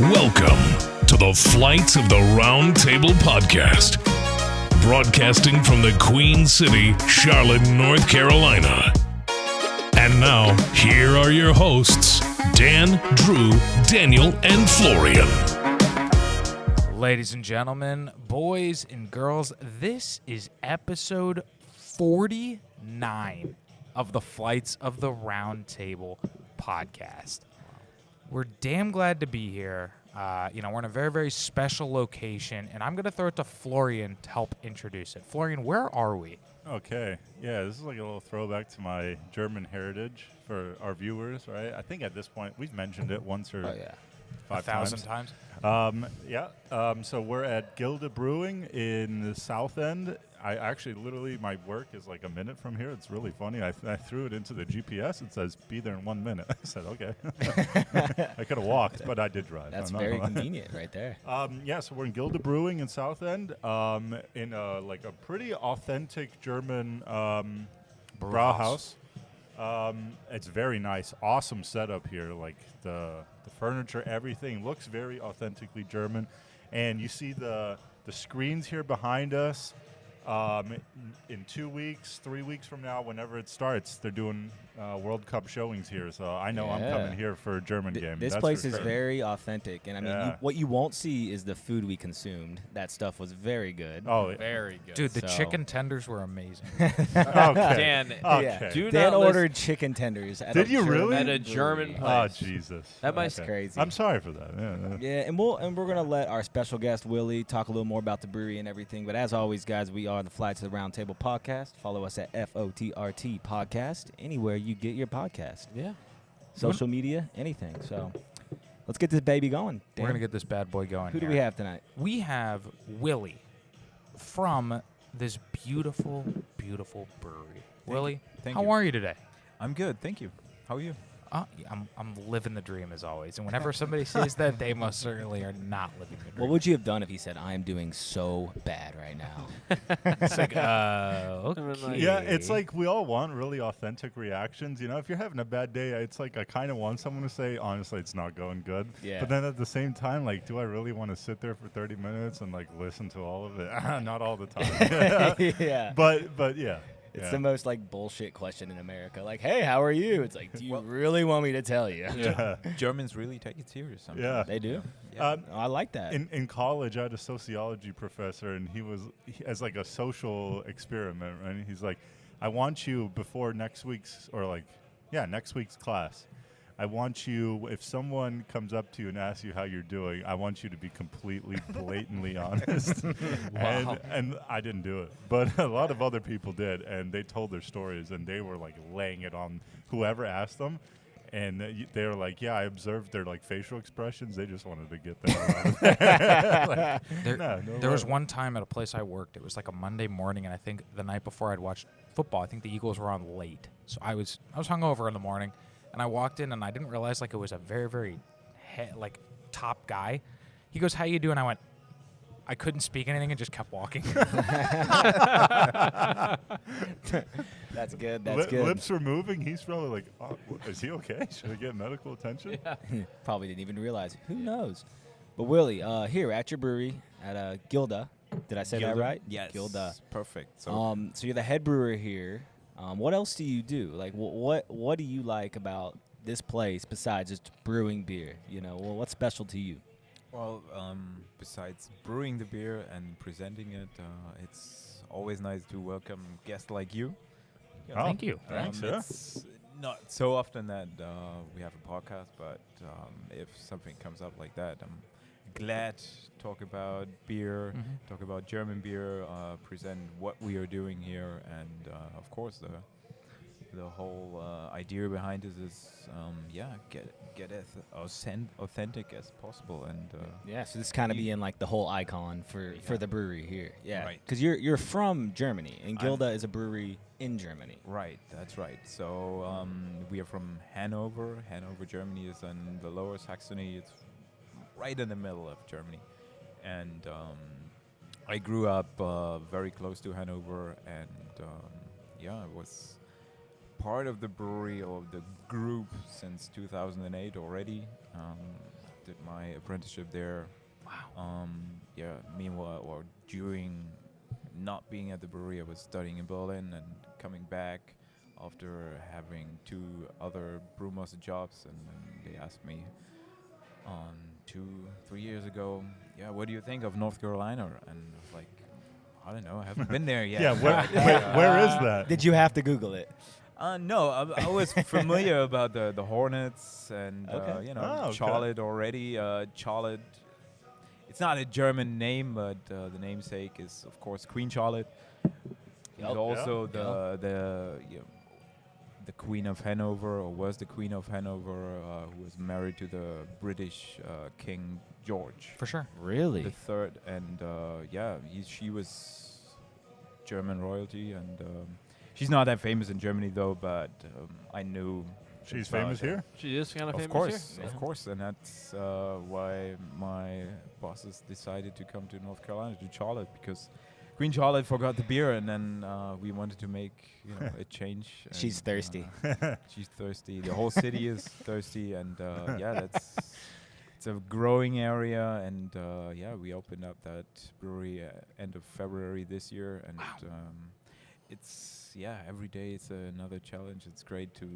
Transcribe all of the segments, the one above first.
Welcome to the Flights of the Round Table podcast, broadcasting from the Queen City, Charlotte, North Carolina. And now, here are your hosts, Dan, Drew, Daniel, and Florian. Ladies and gentlemen, boys and girls, this is episode 49 of the Flights of the Round Table podcast. We're damn glad to be here. We're in a very, very special location, and I'm going to throw it to Florian to help introduce it. Florian, where are we? Okay. Yeah, this is like a little throwback to my German heritage for our viewers, right? I think at this point we've mentioned it once or 1,000 times. So we're at Gilde Brewing in the South End. I actually, literally, my work is like a minute from here. It's really funny. I threw it into the GPS. It says, be there in 1 minute. I said, okay. I could have walked, but I did drive. That's very convenient right there. So we're in Gilde Brewing in South End in a pretty authentic German Brauhaus. It's very nice. Awesome setup here. Like the furniture, everything looks very authentically German. And you see the screens here behind us. In 2 weeks, 3 weeks from now, whenever it starts, they're doing World Cup showings here. So I know I'm coming here for a German game. This place is very authentic. And I mean, what you won't see is the food we consumed. That stuff was very good. Oh, very good. Dude, the chicken tenders were amazing. Okay. Dan, Dan ordered chicken tenders. Did you really? At a German place. Oh, Jesus. That might That's crazy. I'm sorry for that. Yeah, and we're gonna let our special guest Willie talk a little more about the brewery and everything. But as always, guys, we are the Flights of the Round Table podcast. Follow us at FOTRT podcast anywhere you get your podcast. Yeah. Social media, anything. So let's get this baby going. Dan. We're going to get this bad boy going. Who here. do we have tonight? We have Willie from this beautiful, beautiful brewery. Willie, how are you today? I'm good, thank you. How are you? I'm living the dream as always. And whenever somebody says that, they most certainly are not living the dream. What would you have done if he said, I am doing so bad right now? It's like, okay. Yeah, it's like we all want really authentic reactions. You know, if you're having a bad day, it's like I kind of want someone to say, honestly, it's not going good. Yeah. But then at the same time, like, do I really want to sit there for 30 minutes and like listen to all of it? Not all the time. Yeah. But yeah. It's the most like bullshit question in America. Like, hey, how are you? It's like, do you really want me to tell you? Yeah. Germans really take it serious sometimes. Yeah. They do. Yeah. I like that. In college, I had a sociology professor, and he as like a social experiment, right? He's like, I want you before next week's class. I want you, if someone comes up to you and asks you how you're doing, I want you to be completely, blatantly honest. Wow. And I didn't do it. But a lot of other people did, and they told their stories, and they were, like, laying it on whoever asked them. And they were like, yeah, I observed their, like, facial expressions. They just wanted to get that out. There was one time at a place I worked. It was like a Monday morning, and I think the night before I'd watched football. I think the Eagles were on late. So I was hungover in the morning. And I walked in, and I didn't realize, like, it was a very, very, top guy. He goes, how you doing? I went, I couldn't speak anything and just kept walking. That's good. That's good. Lips were moving. He's probably like, oh, is he okay? Should I get medical attention? Yeah. Probably didn't even realize. Who knows? But Willie, here at your brewery at Gilde. Did I say that right? Yes. Gilde. Perfect. So you're the head brewer here. What else do you do? Like, what do you like about this place besides just brewing beer? You know, what's special to you? Well, besides brewing the beer and presenting it, it's always nice to welcome guests like you. Thank you. Thanks, It's not so often that we have a podcast, but if something comes up like that, I'm glad to talk about beer, talk about German beer, present what we are doing here, and of course the whole idea behind this is get as authentic as possible, and So this kind of being like the whole icon for the brewery here. Yeah, Right. Because you're from Germany, and Gilde is a brewery in Germany. Right, that's right. So we are from Hanover. Hanover, Germany is in the Lower Saxony. It's right in the middle of Germany, and I grew up very close to Hanover, and I was part of the brewery or the group since 2008 already. did my apprenticeship there. Wow. Yeah. Meanwhile, or during not being at the brewery, I was studying in Berlin and coming back after having 2 other brewmaster jobs, and then they asked me 2-3 years ago, yeah, what do you think of North Carolina? And I was like, I don't know, I haven't been there yet. Yeah, where is that? Did you have to Google it? No, I was familiar about the Hornets and Okay. Okay. Charlotte already. Charlotte, it's not a German name, but the namesake is of course Queen Charlotte. Yup. And also Yeah. the Queen of Hanover, or was the Queen of Hanover, who was married to the British King George For sure. Really? the Third, and she was German royalty, and she's not that famous in Germany though. But I knew She's about famous her. here? She is kind of Of famous course, here. of course, and that's why my bosses decided to come to North Carolina, to Charlotte, because Queen Charlotte forgot the beer, and then we wanted to make a change. She's and, thirsty. She's thirsty. The whole city is thirsty, and it's a growing area, and we opened up that brewery end of February this year, and it's every day it's another challenge. It's great to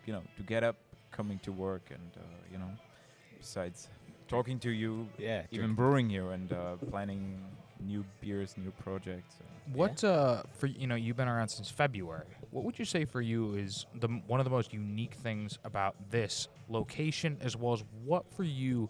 to get up, coming to work, and besides talking to you, Yeah. even brewing here and planning new beers, new projects. What for you've been around since February. What would you say for you is one of the most unique things about this location, as well as what for you,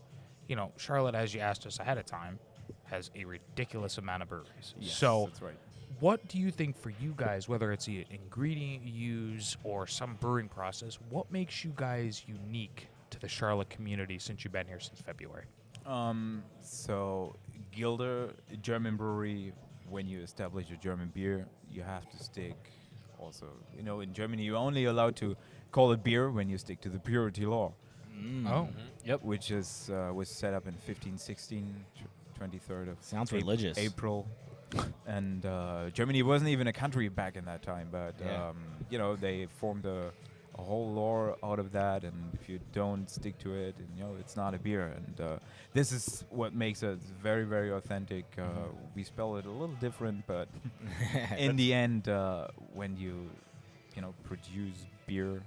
Charlotte, as you asked us ahead of time, has a ridiculous amount of breweries. Yes, So that's right. what do you think for you guys, whether it's the ingredient you use or some brewing process, what makes you guys unique to the Charlotte community since you've been here since February? So Gilde, German brewery, when you establish a German beer, you have to stick also, in Germany you're only allowed to call it beer when you stick to the purity law, Oh, Yep. which is was set up in 1516, 23rd of Sounds religious. April. And Germany wasn't even a country back in that time, but Yeah. they formed a whole law out of that, and if you don't stick to it, and, it's not a beer. And this is what makes it very, very authentic. We spell it a little different, but in the end, when you produce beer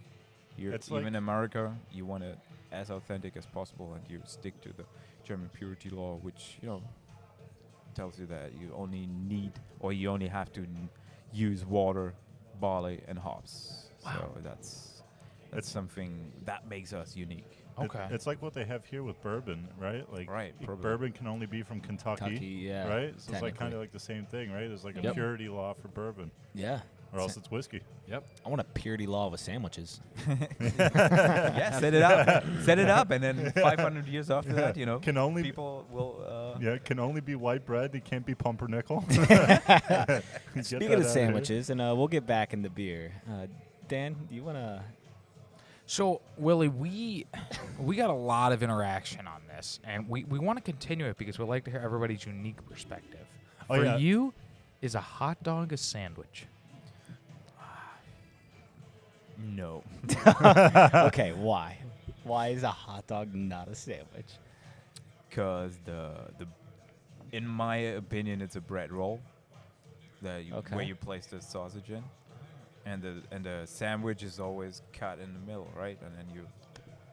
here, It's even like- in America, you want it as authentic as possible, and you stick to the German purity law, which tells you that you only need, or you only have to use water, barley, and hops. Wow. So that's something that makes us unique. okay. It's like what they have here with bourbon, right? Like Right, probably. bourbon can only be from Kentucky, yeah. right? So it's like kind technically. of like the same thing, right? There's like a Yep. purity law for bourbon, Yeah. or else it's whiskey. I want a purity law with sandwiches. Yeah, set it up. Set it up, and then 500 years after that, Can only people will... it can only be white bread. It can't be pumpernickel. Speaking of sandwiches, and we'll get back in the beer. Dan, do you want to... So, Willie, we got a lot of interaction on this, and we want to continue it because we like to hear everybody's unique perspective. Oh, For yeah. you, is a hot dog a sandwich? No. Okay, why? Why is a hot dog not a sandwich? Because in my opinion, it's a bread roll that Okay. where you place the sausage in, and the sandwich is always cut in the middle, right? And then you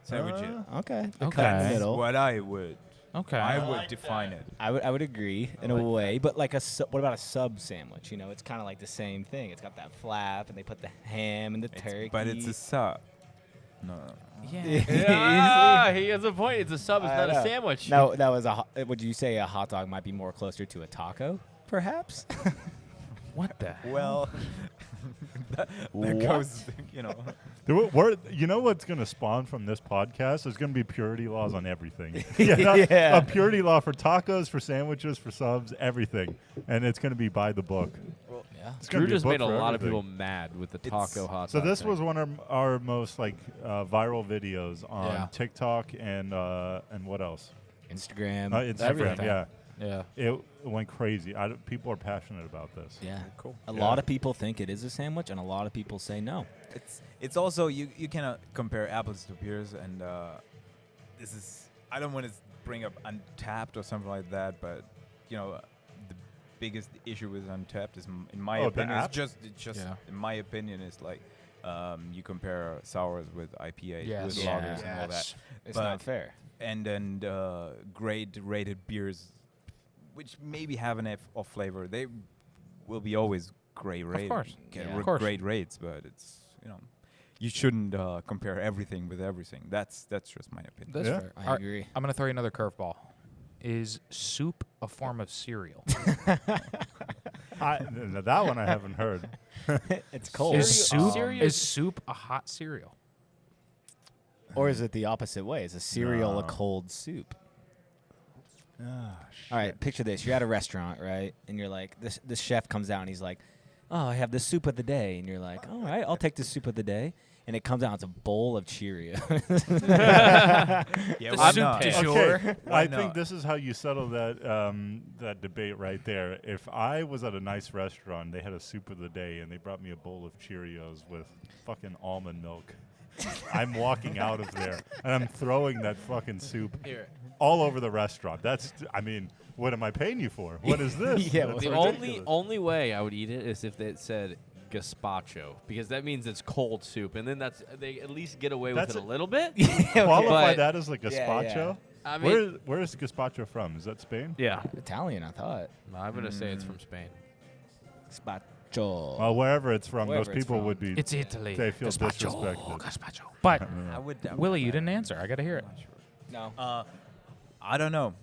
sandwich it. Okay. Okay. Cut in the That's middle. what I would Okay. define it. I would agree in a like way, but like what about a sub sandwich? It's kind of like the same thing. It's got that flap, and they put the ham and the turkey. But it's a sub. No. Yeah, he has a point. It's a sub. It's I not know. a sandwich. No, that was would you say a hot dog might be more closer to a taco, perhaps? What the hell? Well, that What? goes, You know what's going to spawn from this podcast? There's going to be purity laws on everything. Yeah. A purity law for tacos, for sandwiches, for subs, everything. And it's going to be by the book. Yeah. It's gonna Drew be a just book made a for lot of everything. people mad with the It's- taco hot So dog this thing. was one of our most viral videos on Yeah. TikTok and what else? Instagram. Instagram, everything. yeah. Yeah. It went crazy. People are passionate about this. Yeah. Cool. A Yeah. lot of people think it is a sandwich, and a lot of people say no. It's also you cannot compare apples to pears, and this is I don't want to bring up Untapped or something like that, but the biggest issue with Untapped is, in my opinion, it's just in my opinion, is like you compare sours with IPAs, with lagers and all that. It's not fair. And then grade rated beers, which maybe have an off flavor, they will be always grade rated. Of course. Grade rates, but it's you shouldn't compare everything with everything. That's just my opinion. That's fair. I agree. I'm going to throw you another curveball. Is soup a form of cereal? That one I haven't heard. It's cold. Is soup a hot cereal? Or is it the opposite way? Is a cereal No. a cold soup? Ah, All right, picture this. You're at a restaurant, right? And you're like, this chef comes out and he's like, oh, I have the soup of the day. And you're like, all right, I'll take the soup of the day. And it comes out, it's a bowl of Cheerios. Yeah, The why soup not? du Okay, jour. I not? think this is how you settle that debate right there. If I was at a nice restaurant, they had a soup of the day, and they brought me a bowl of Cheerios with fucking almond milk, I'm walking out of there, and I'm throwing that fucking soup Here. all over the restaurant. What am I paying you for? What is this? Yeah, That's The ridiculous. only way I would eat it is if it said gazpacho, because that means it's cold soup, and then they at least get away with That's it a little bit. Qualify But- that as like Yeah, gazpacho. yeah. I mean, Where is gazpacho from? Is that Spain? yeah, Italian, I thought. I'm gonna say it's from Spain. Gazpacho. Well, wherever it's from, Wherever those it's people from. would be. It's Italy. They feel Gazpacho, disrespected. gazpacho. But I would Willie, you didn't answer. I got to hear it. No. I don't know.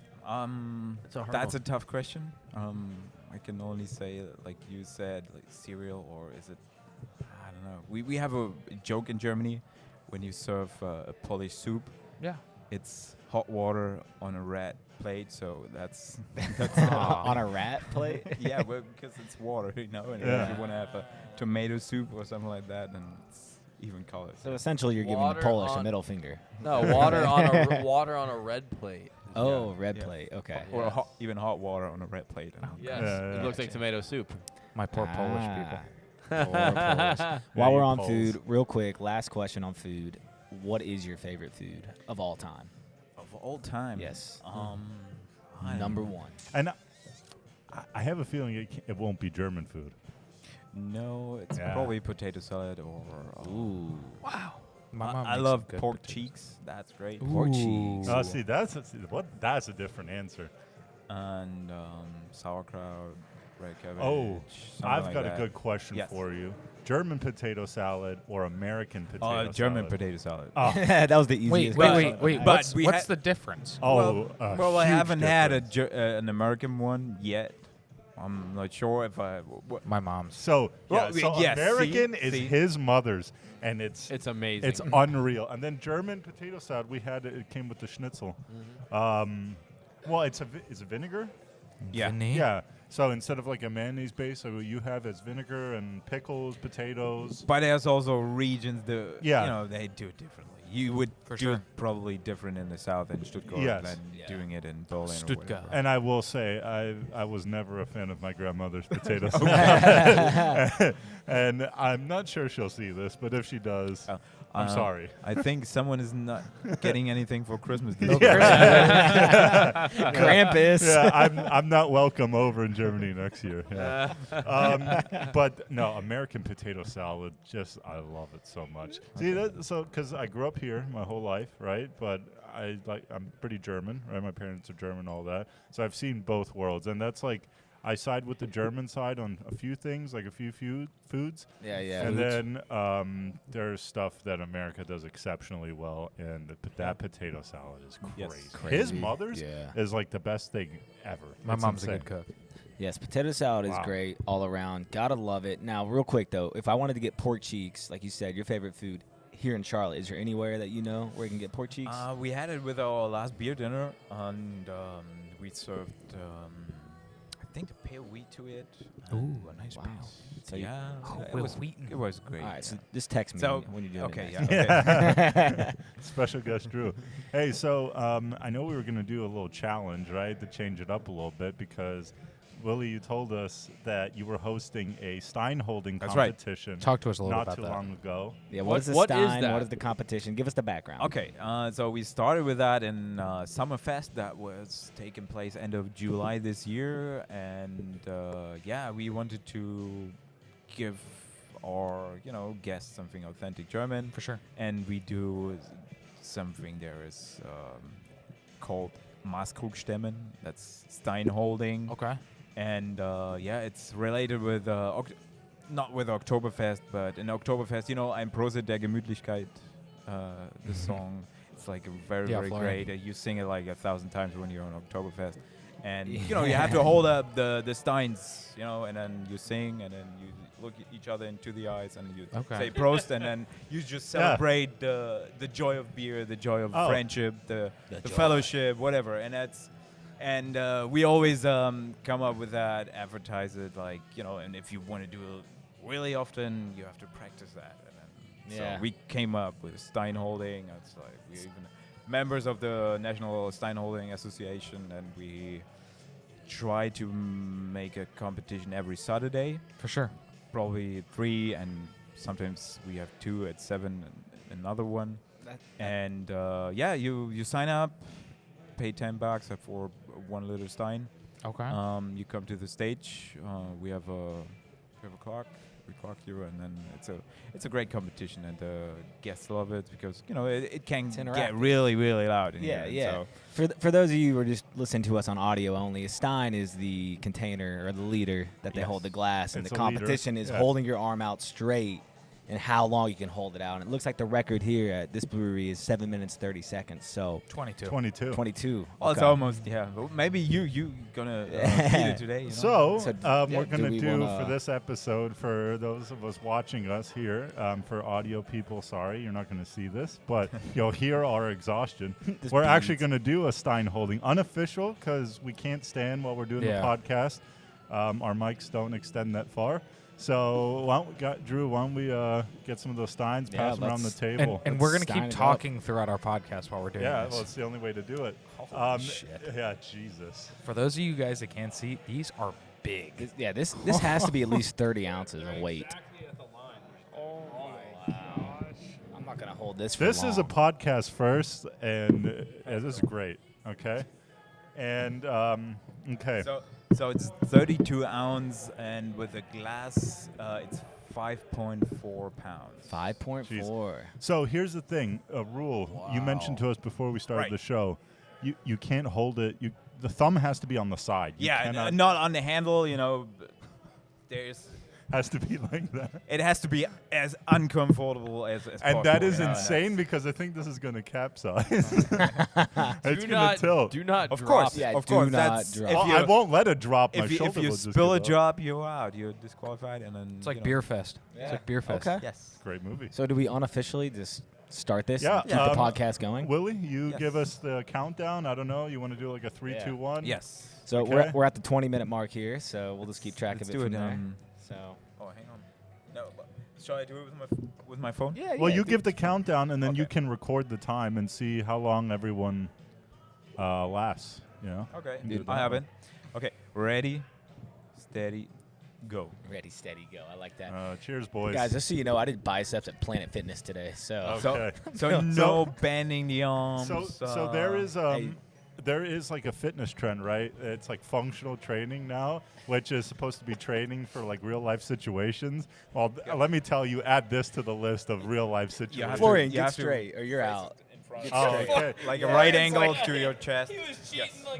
It's a hard That's one. a tough question. I can only say, like you said, like cereal, or is it? I don't know. We have a joke in Germany when you serve a Polish soup. Yeah. It's hot water on a red plate, so that's On a rat plate? yeah, well, because it's water, And Yeah. if you want to have a tomato soup or something like that, then it's even colors. So essentially, you're giving the Water Polish a on- middle finger. No, water on a red plate. Oh, Yeah. red Yeah. plate. Okay. Or Yes. even hot water on a red plate. Yes, Yeah, it looks like tomato soup. My poor Polish people. Polish. While we're on Poles. food, real quick, last question on food. What is your favorite food of all time? Of all time. Yes. I don't Number know. one. And I have a feeling it won't be German food. No, it's Yeah. probably potato salad or. Ooh. My mom I makes love good pork potatoes. cheeks. That's great. Pork cheese. Oh, see, that's a different answer. And sauerkraut, red cabbage. Oh, something I've like got that. a good question Yes. for you. German potato salad or American potato salad? German potato salad. Oh, That was the easiest. Wait. But What's, we what's ha- the difference? oh, well, I huge haven't had difference. an American one yet. I'm not sure if I. My mom's. So, Well, yes, American see? is See? his mother's, and it's amazing. it's unreal. And then German potato salad, we had it came with the schnitzel. Well, is it vinegar? Yeah. Yeah. So instead of like a mayonnaise base, so you have as vinegar and pickles, potatoes. But there's also regions Yeah. they do it differently. You would For do sure. it probably different in the south in Stuttgart Yes. than doing it in Berlin. Stuttgart. Or whatever. And I will say, I was never a fan of my grandmother's potato salad. And I'm not sure she'll see this, but if she does, I'm sorry. I think someone is not getting anything for Christmas this year. Krampus. Yeah, I'm not welcome over in Germany next year. Yeah. But no, American potato salad, I love it so much. See, because I grew up here my whole life, right? But I'm pretty German, right? My parents are German, all that. So I've seen both worlds, and that's like I side with the German side on a few things, like a few foods. Yeah. And then there's stuff that America does exceptionally well, and that potato salad is Yes. crazy. His Crazy. mother's Yeah. is like the best thing ever. My It's mom's insane. a good cook. Yes, potato salad is Wow. great all around. Gotta love it. Now, real quick though, if I wanted to get pork cheeks, like you said, your favorite food here in Charlotte, is there anywhere that you know where you can get pork cheeks? We had it with our last beer dinner, and we served, I think, a pale wheat to it. Ooh, a nice Wow. piece. So you- Yeah, Will it was Wheaton. It was great. all right, so yeah. just text me So, when you're doing okay, it. yeah. Special guest Drew. Hey, so I know we were going to do a little challenge, right, to change it up a little bit because Willie, you told us that you were hosting a stein holding That's right. competition. Talk to us a little not about too that. long ago. Yeah, What is the is stein? that? What is the competition? Give us the background. Okay, so we started with that in Summerfest that was taking place end of July this year, and we wanted to give our guests something authentic German, For sure. and we do something there is called Maßkrugstemmen. That's stein holding. Okay. And it's related with not with Oktoberfest, but in Oktoberfest, Ein Prosit der Gemütlichkeit, the song. It's like very, Yeah, very Florian. great. You sing it like 1,000 times when you're on Oktoberfest. And, you have to hold up the steins, and then you sing, and then you look each other into the eyes, and you Okay. say Prost, and then you just celebrate the joy of beer, the joy of friendship, the fellowship, whatever. And we always come up with that, advertise it, and if you want to do it really often, you have to practice that. And then, Yeah. So we came up with stein holding. It's like we're even members of the National Stein Holding Association, and we try to make a competition every Saturday, For sure. probably 3, and sometimes we have 2 at 7, and another one. And you sign up, pay $10 for 1 liter stein. Okay. You come to the stage. We have a clock. We clock you, and then it's a great competition, and the guests love it because it can It's get interactive. really, really loud. In Yeah, here. yeah. So For those of you who are just listening to us on audio only, a stein is the container or the liter that they Yes. hold the glass, and It's the a liter, competition is yeah. holding your arm out straight and how long you can hold it out. And it looks like the record here at this brewery is 7 minutes 30 seconds. So 22. 22. 22. well, it's Okay. almost well, maybe you gonna beat it today. So, So, we're do going we to do wanna- for this episode, for those of us watching us here, for audio people, sorry, you're not going to see this, but you'll hear our exhaustion. This We're actually beads. going to do a stein holding, unofficial, because we can't stand while we're doing Yeah. the podcast. Our mics don't extend that far. So, Drew, why don't we get some of those steins, Yeah, pass them around the let's- table. And we're going to Stein keep it up. talking throughout our podcast while we're doing Yeah, this. well, it's the only way to do it. shit. Yeah, Jesus. For those of you guys that can't see, these are big. This has to be at least 30 ounces in weight. I'm not going to hold this for This long. is a podcast first, and this is great. Okay, and okay. So it's 32 ounce, and with a glass, it's 5.4 pounds. 5.4. So here's the thing: a rule you mentioned to us before we started Right. the show. You can't hold it. The thumb has to be on the side. You Yeah, cannot- not on the handle. There's. has to be like that. It has to be as uncomfortable as And possible. that is you know, and insane because I think this is going to capsize. It's Do going to not, tilt. do not Of drop course, it. Yeah, of do course. not That's drop. if Well, you I won't let it drop. My if you shoulder will just spill go a up. drop, you're out. You're disqualified, and then It's like Beer Fest. It's like Beer Fest. Okay. Yes. Great movie. So do we unofficially just start this Yeah, and keep the podcast going? Willie, you Yes. give us the countdown. I don't know. You want to do like a 3, Yeah. 2, 1? Yes. So Okay. we're at the 20-minute mark here, so we'll just keep track Let's of it do from it. there. So Oh, hang on. No, but shall I do it with my phone? yeah, Well, you give the countdown, and then you Okay. can record the time and see how long everyone lasts. You know? Okay. You can do I have that. it. Okay. Ready, steady, go. ready, steady, go. I like that. Cheers, boys. Guys, just so you know, I did biceps at Planet Fitness today. So Okay. So no bending the arms. So there is hey. there is like a fitness trend, right? It's like functional training now, which is supposed to be training for like real life situations. Well, let me tell you, add this to the list of real life have situations. to- Florian, you get have to straight, or you're out. Oh, okay. like a right angle to your chest.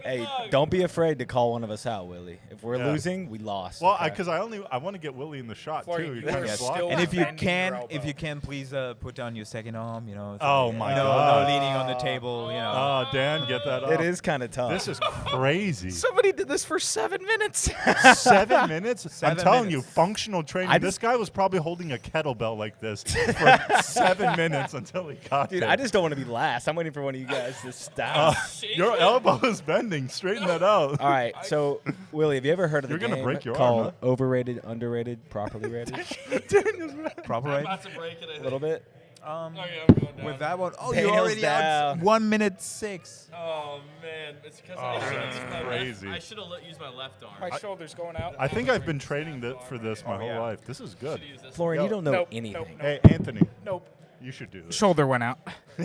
Hey, don't be afraid to call one of us out, Willie. If we're Yeah. losing, we lost. Well, okay? because I want to get Willie in the shot Florian, too. you You're kind are of Yes. still sloppy. And if you bending your elbow. can, please put down your second arm. So Oh, my no, God. No leaning on the table. Oh, Dan, get that up. it is kind of tough. This is crazy. Somebody did this for 7 minutes. 7 minutes? I'm 7 telling you, minutes. functional training. I This just- guy was probably holding a kettlebell like this for 7 minutes until he got Dude, there. I just don't want to be last. I'm waiting for one of you guys to stop. Your elbow is bending. Straighten that out. All right, so Willie, have you ever heard of the You're gonna game break your called arm, overrated, underrated, properly rated? Proper right. A little bit. With that one, Dale's you're already down. out 1 minute 6. Oh man, it's because crazy. I should have used my left arm. My shoulder's going out. I think I've been training for this my whole life. This is good. Florian, Yo. you don't know Nope, anything. nope, nope. Hey, Anthony. Nope. You should do this. Shoulder went out.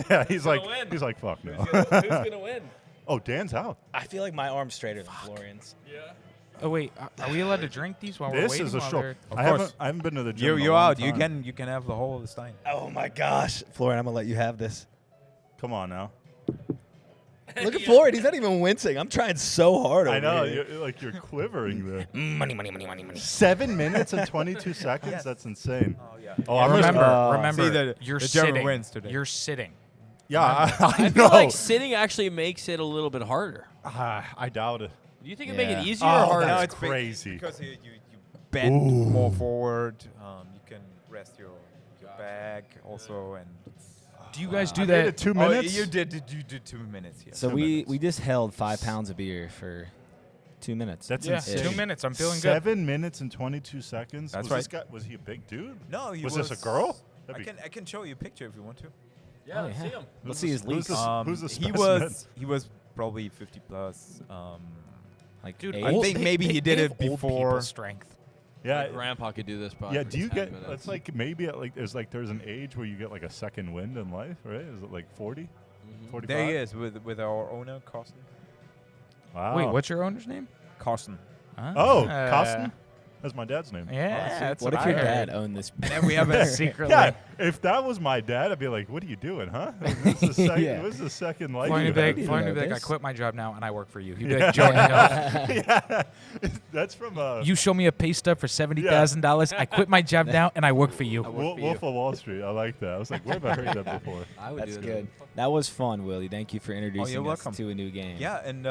Yeah, he's gonna like, win? fuck no. Who's gonna win? Oh, Dan's out. I feel like my arm's straighter than Florian's. Yeah. Oh wait, are we allowed to drink these while we're This waiting? is a while show. they're- I haven't been to the gym. in a You're long out. time. You can have the whole of the stein. Oh my gosh, Florian, I'm gonna let you have this. Come on now. Look at Florian; he's not even wincing. I'm trying so hard over I know. here. You're quivering there. Money, money, money, money, money. 7 minutes and 22 seconds. Yes. That's insane. Oh yeah. Oh, I'm remember, gonna, remember, See, the you're German sitting. wins today. You're sitting. Yeah, I I know. feel like sitting actually makes it a little bit harder. I doubt it. Do you think it'd make Yeah. it easier or Oh, harder? that's it's big crazy. because you bend more forward. You can rest your back also, and Do you guys do I did that? it 2 minutes. you did 2 minutes. Yes. So 2 we minutes. just held 5 pounds of beer for 2 minutes. That's Yeah, insane. 2 minutes. I'm feeling good. 7 minutes and 22 seconds. That's was This right. guy, was he a big dude? No, he Was this a girl? I That'd be- can show you a picture if you want to. yeah, Oh, let's yeah. see him. Let's see his Who's leaks. this? Who's the He specimen? was probably 50 plus. Like Dude, age? I think maybe he did They it have old before. people's strength. Yeah. My grandpa could do this. Probably Yeah, for do you 10 get? minutes. It's like maybe at like there's an age where you get like a second wind in life, right? Is it like 40, 45? There he is with our owner, Carsten. Wow. Wait, what's your owner's name? Carsten. Oh, Carsten? That's my dad's name. Yeah, that's what what if I your heard. dad owned this? And then we have a secretly? Yeah, if that was my dad, I'd be like, "What are you doing, huh? This is the second, Yeah. this is the second life." Florian you would be like, have." Florian would be like, I this. quit my job now and I work for you. He'd be like, Joe, Yeah, that's from you show me a pay stub for $70,000. I quit my job now and I work for you. Wolf of Wall Street. I like that. I was like, where have I heard that before? I would That's do good. That was fun, Willie. Thank you for introducing us welcome. to a new game. Yeah, and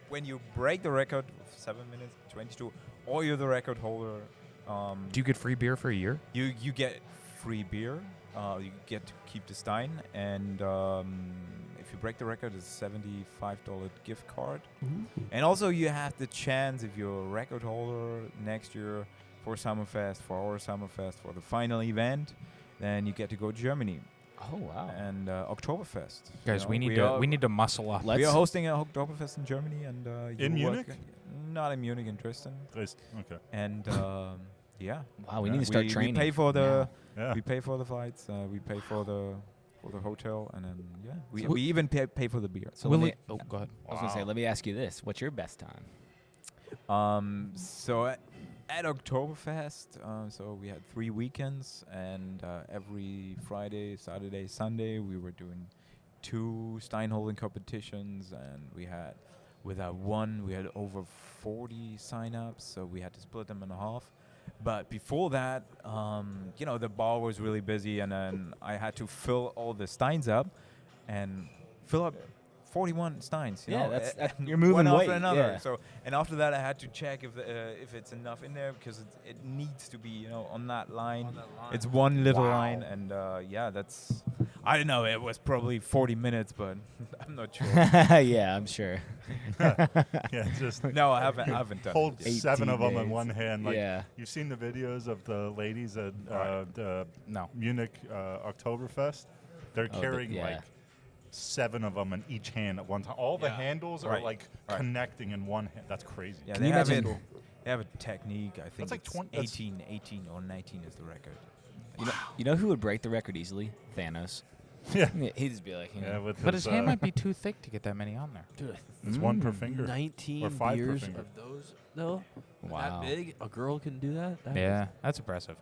when you break the record of 7 minutes 22, or you're the record holder, Do you get free beer for a year? you get free beer. You get to keep the stein, and if you break the record, it's a $75 gift card. And also, you have the chance, if you're a record holder next year for Summerfest, for our Summerfest, for the final event, then you get to go to Germany Oh wow. and Oktoberfest. Guys, You we know, need to muscle up. we are Let's- hosting a Oktoberfest in Germany, and In you Munich? not in Munich, in Dresden, Okay. and yeah. Wow, we need to start we training. pay for the Yeah. we pay for the flights. We pay for the hotel, and then we So- even pay for the beer. So let Willie, me, oh, go ahead. I was gonna say, let me ask you this: what's your best time? So at Oktoberfest, so we had 3 weekends, and every Friday, Saturday, Sunday, we were doing 2 stein holding competitions, and we had, without one, we had over 40 sign-ups, so we had to split them in half. But before that, the bar was really busy, and then I had to fill all the steins up, and fill up 41 steins. You Yeah, know, that's and you're moving one weight. after another. Yeah. So, and after that, I had to check if it's enough in there, because it needs to be on that line. It's one little line, and that's, I don't know. It was probably 40 minutes, but I'm not sure. Yeah, I'm sure. Yeah, just No, I haven't done hold it. 7 of them 18 in days. one hand. Like, Yeah. You've seen the videos of the ladies at the No. Munich Oktoberfest. They're Oh, carrying yeah. like 7 of them in each hand at one time. All the handles are Right. like Right. connecting in one hand. That's crazy. Yeah, Can they you have imagine- it. They have a technique. I think like it's 20 that's- 18 or 19 is the record. You know who would break the record easily? Thanos. Yeah. He'd just be like, you know, Yeah, with But his hand might be too thick to get that many on there. Dude, it's 1 per finger. 19 Or 5 per beers finger. of those, though? Wow. That big? A girl can do that? Yeah, that's impressive.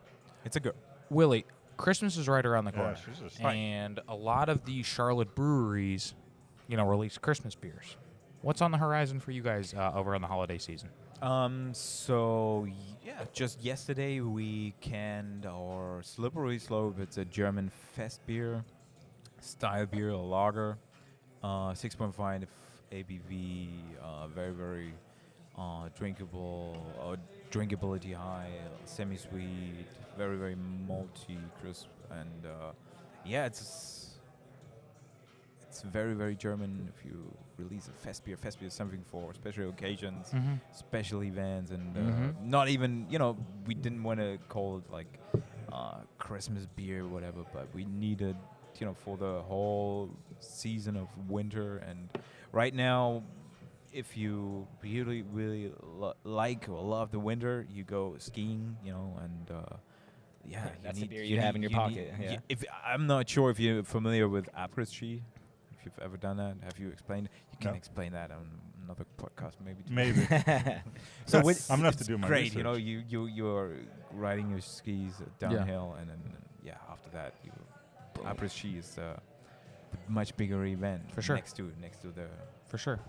It's a good. Willie, Christmas is right around the Yeah, corner. she's just- And a lot of the Charlotte breweries, release Christmas beers. What's on the horizon for you guys over on the holiday season? Just yesterday we canned our Slippery Slope. It's a German fest beer, style beer, a lager, 6.5 ABV, very very drinkable, drinkability high, semi-sweet, very very malty, crisp, and it's very very German. If you release a fest beer is something for special occasions, special events, and not even we didn't want to call it like Christmas beer, whatever. But we need it, for the whole season of winter. And right now, if you really, really like or love the winter, you go skiing, and yeah, That's the beer you have in your pocket. Yeah. If I'm not sure if you're familiar with après-ski, if you've ever done that, have you explained? You can No. explain that on another podcast, maybe. Maybe. So I'm gonna have to do my great. research. You're riding your skis downhill, and then after that, après-ski is a much bigger event For sure. next to the For sure.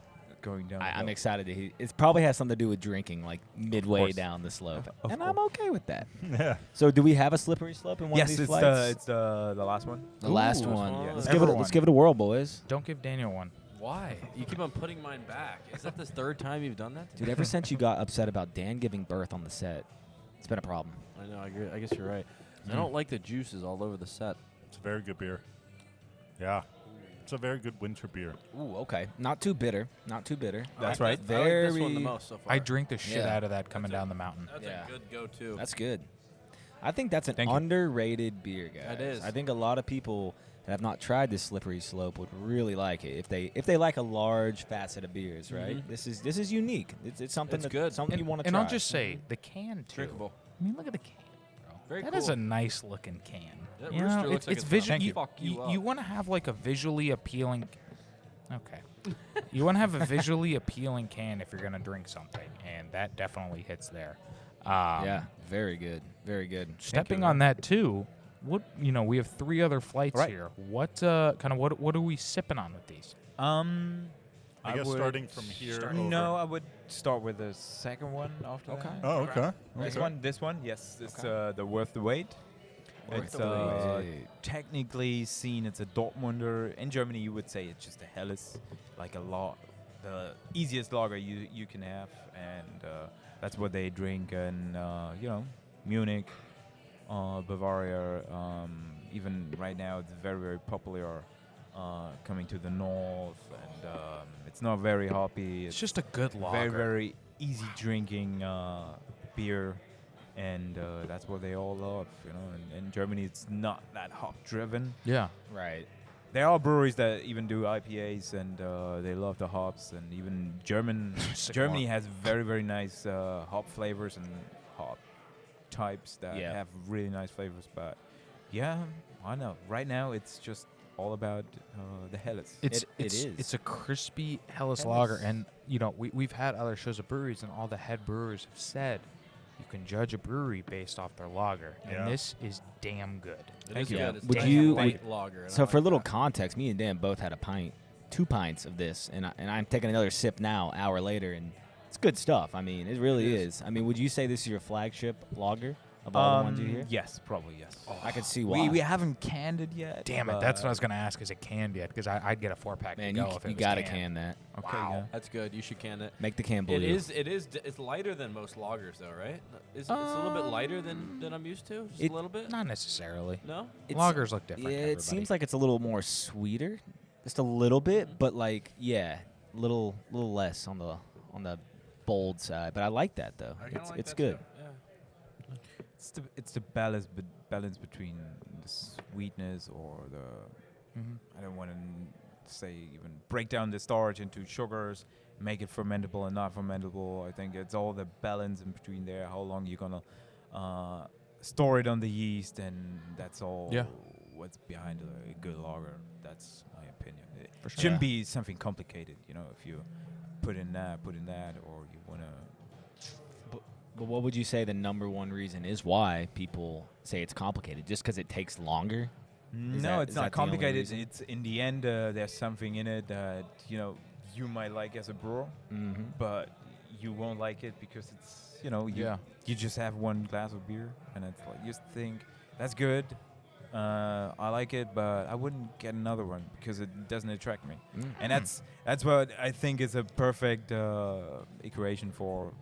going down. I'm excited to hear. It probably has something to do with drinking, like midway course. down the slope, Of and I'm okay with that. Yeah. So, do we have a slippery slope in one Yes, of these it's flights? it's the last one. the last Ooh, one. yeah. Let's give it a whirl, boys. Don't give Daniel one. Why? You keep on putting mine back. Is that the third time you've done that? Dude, ever since you got upset about Dan giving birth on the set, it's been a problem. I know. I guess you're right. I don't like the juices all over the set. It's a very good beer. Yeah. It's a very good winter beer. Ooh, okay. Not too bitter. Not too bitter. That's I right. like this one the Very- most so far. I drink the shit Yeah. out of that coming down the mountain. That's Yeah. a good go-to. That's good. I think that's an Thank you. underrated beer, guys. It is. I think a lot of people that have not tried this slippery slope would really like it if they like a large facet of beers, right? Mhm. This is unique. It's something It's that's good. something you want to And try. I'll just say, the can, too. drinkable. I mean, look at the can, bro. Very That is cool. a nice looking can. That You rooster know, looks like it's it's visual. gonna You, fuck you up. you want to have like a visually appealing. Okay. You want to have a visually appealing can if you're gonna drink something, and that definitely hits there. yeah, very good. Very good. Stepping on that too. We have 3 other flights Right. here. What what are we sipping on with these? I guess would starting from here. No, over. I would start with the second one after Okay. that. Oh, okay. This one, yes, it's the worth the wait. It's the wait. technically seen it's a Dortmunder. In Germany, you would say it's just a Helles, like the easiest lager you can have, and that's what they drink in Munich, Bavaria. Even right now, it's very, very popular coming to the north, and it's not very hoppy. It's just a good lager. very, very easy drinking beer, and that's what they all love. In Germany, it's not that hop driven. Yeah. Right. There are breweries that even do IPAs, and they love the hops. And even Germany has very, very nice hop flavors and hop types that Yeah. have really nice flavors. But yeah, I know. Right now, it's just all about the Helles. It is. It's a crispy Helles Helles. lager, and we've had other shows of breweries, and all the head brewers have said you can judge a brewery based off their lager, Yeah. and this is damn good. It Thank is you. good. It's Would definitely you- a light would- lager. and So I for a like little that. context, me and Dan both had 2 pints of this, and I'm taking another sip now, hour later, and it's good stuff. I mean, it really It is. I mean, would you say this is your flagship lager of all the ones you hear? Yes, probably yes. I could see why. We haven't canned it yet. Damn it, that's what I was gonna ask. Is it canned yet? Because I'd get a 4-pack Man, to you, go if it you was gotta canned. can that. Okay, Wow. yeah. That's good. You should can it. Make the can blue. It's lighter than most lagers, though, right? It's a little bit lighter than I'm used to. Just It- a little bit. Not necessarily. No. It's- Lagers look different. Yeah, to it seems everybody. like it's a little more sweeter, just a little bit, but like little less on the bold side. But I like that though. I kinda like It's that good. too, yeah. It's the balance between the sweetness or the I don't want to say even break down the starch into sugars, make it fermentable and not fermentable. I think it's all the balance in between there. How long you're gonna store it on the yeast, and that's all. Yeah. What's behind a good lager? That's my opinion. It For sure. shouldn't be something complicated. If you put in that, or you wanna. But what would you say the number one reason is why people say it's complicated? Just because it takes longer? Is No, that- it's is not that the only complicated. reason? It's in the end, there's something in it that you might like as a brewer, Mm-hmm. but you won't like it because it's Yeah. you just have one glass of beer and it's like you think that's good. I like it, but I wouldn't get another one because it doesn't attract me. And that's what I think is a perfect equation for,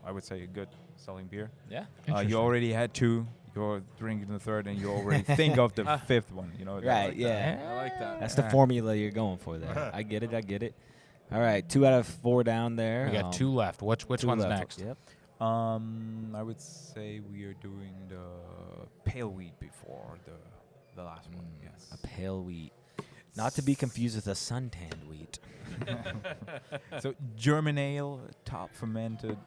I would say, a good selling beer. Yeah. You already had 2. You're drinking the third, and you already think of the 5th one. Right. Yeah. I like that. That's the formula you're going for there. I get it. All right, 2 out of 4 down there. We got 2 left. Which 2 one's left. next? Yep. I would say we are doing the pale wheat before the last one. Yes. A pale wheat. Not to be confused with a suntanned wheat. So German ale, top fermented,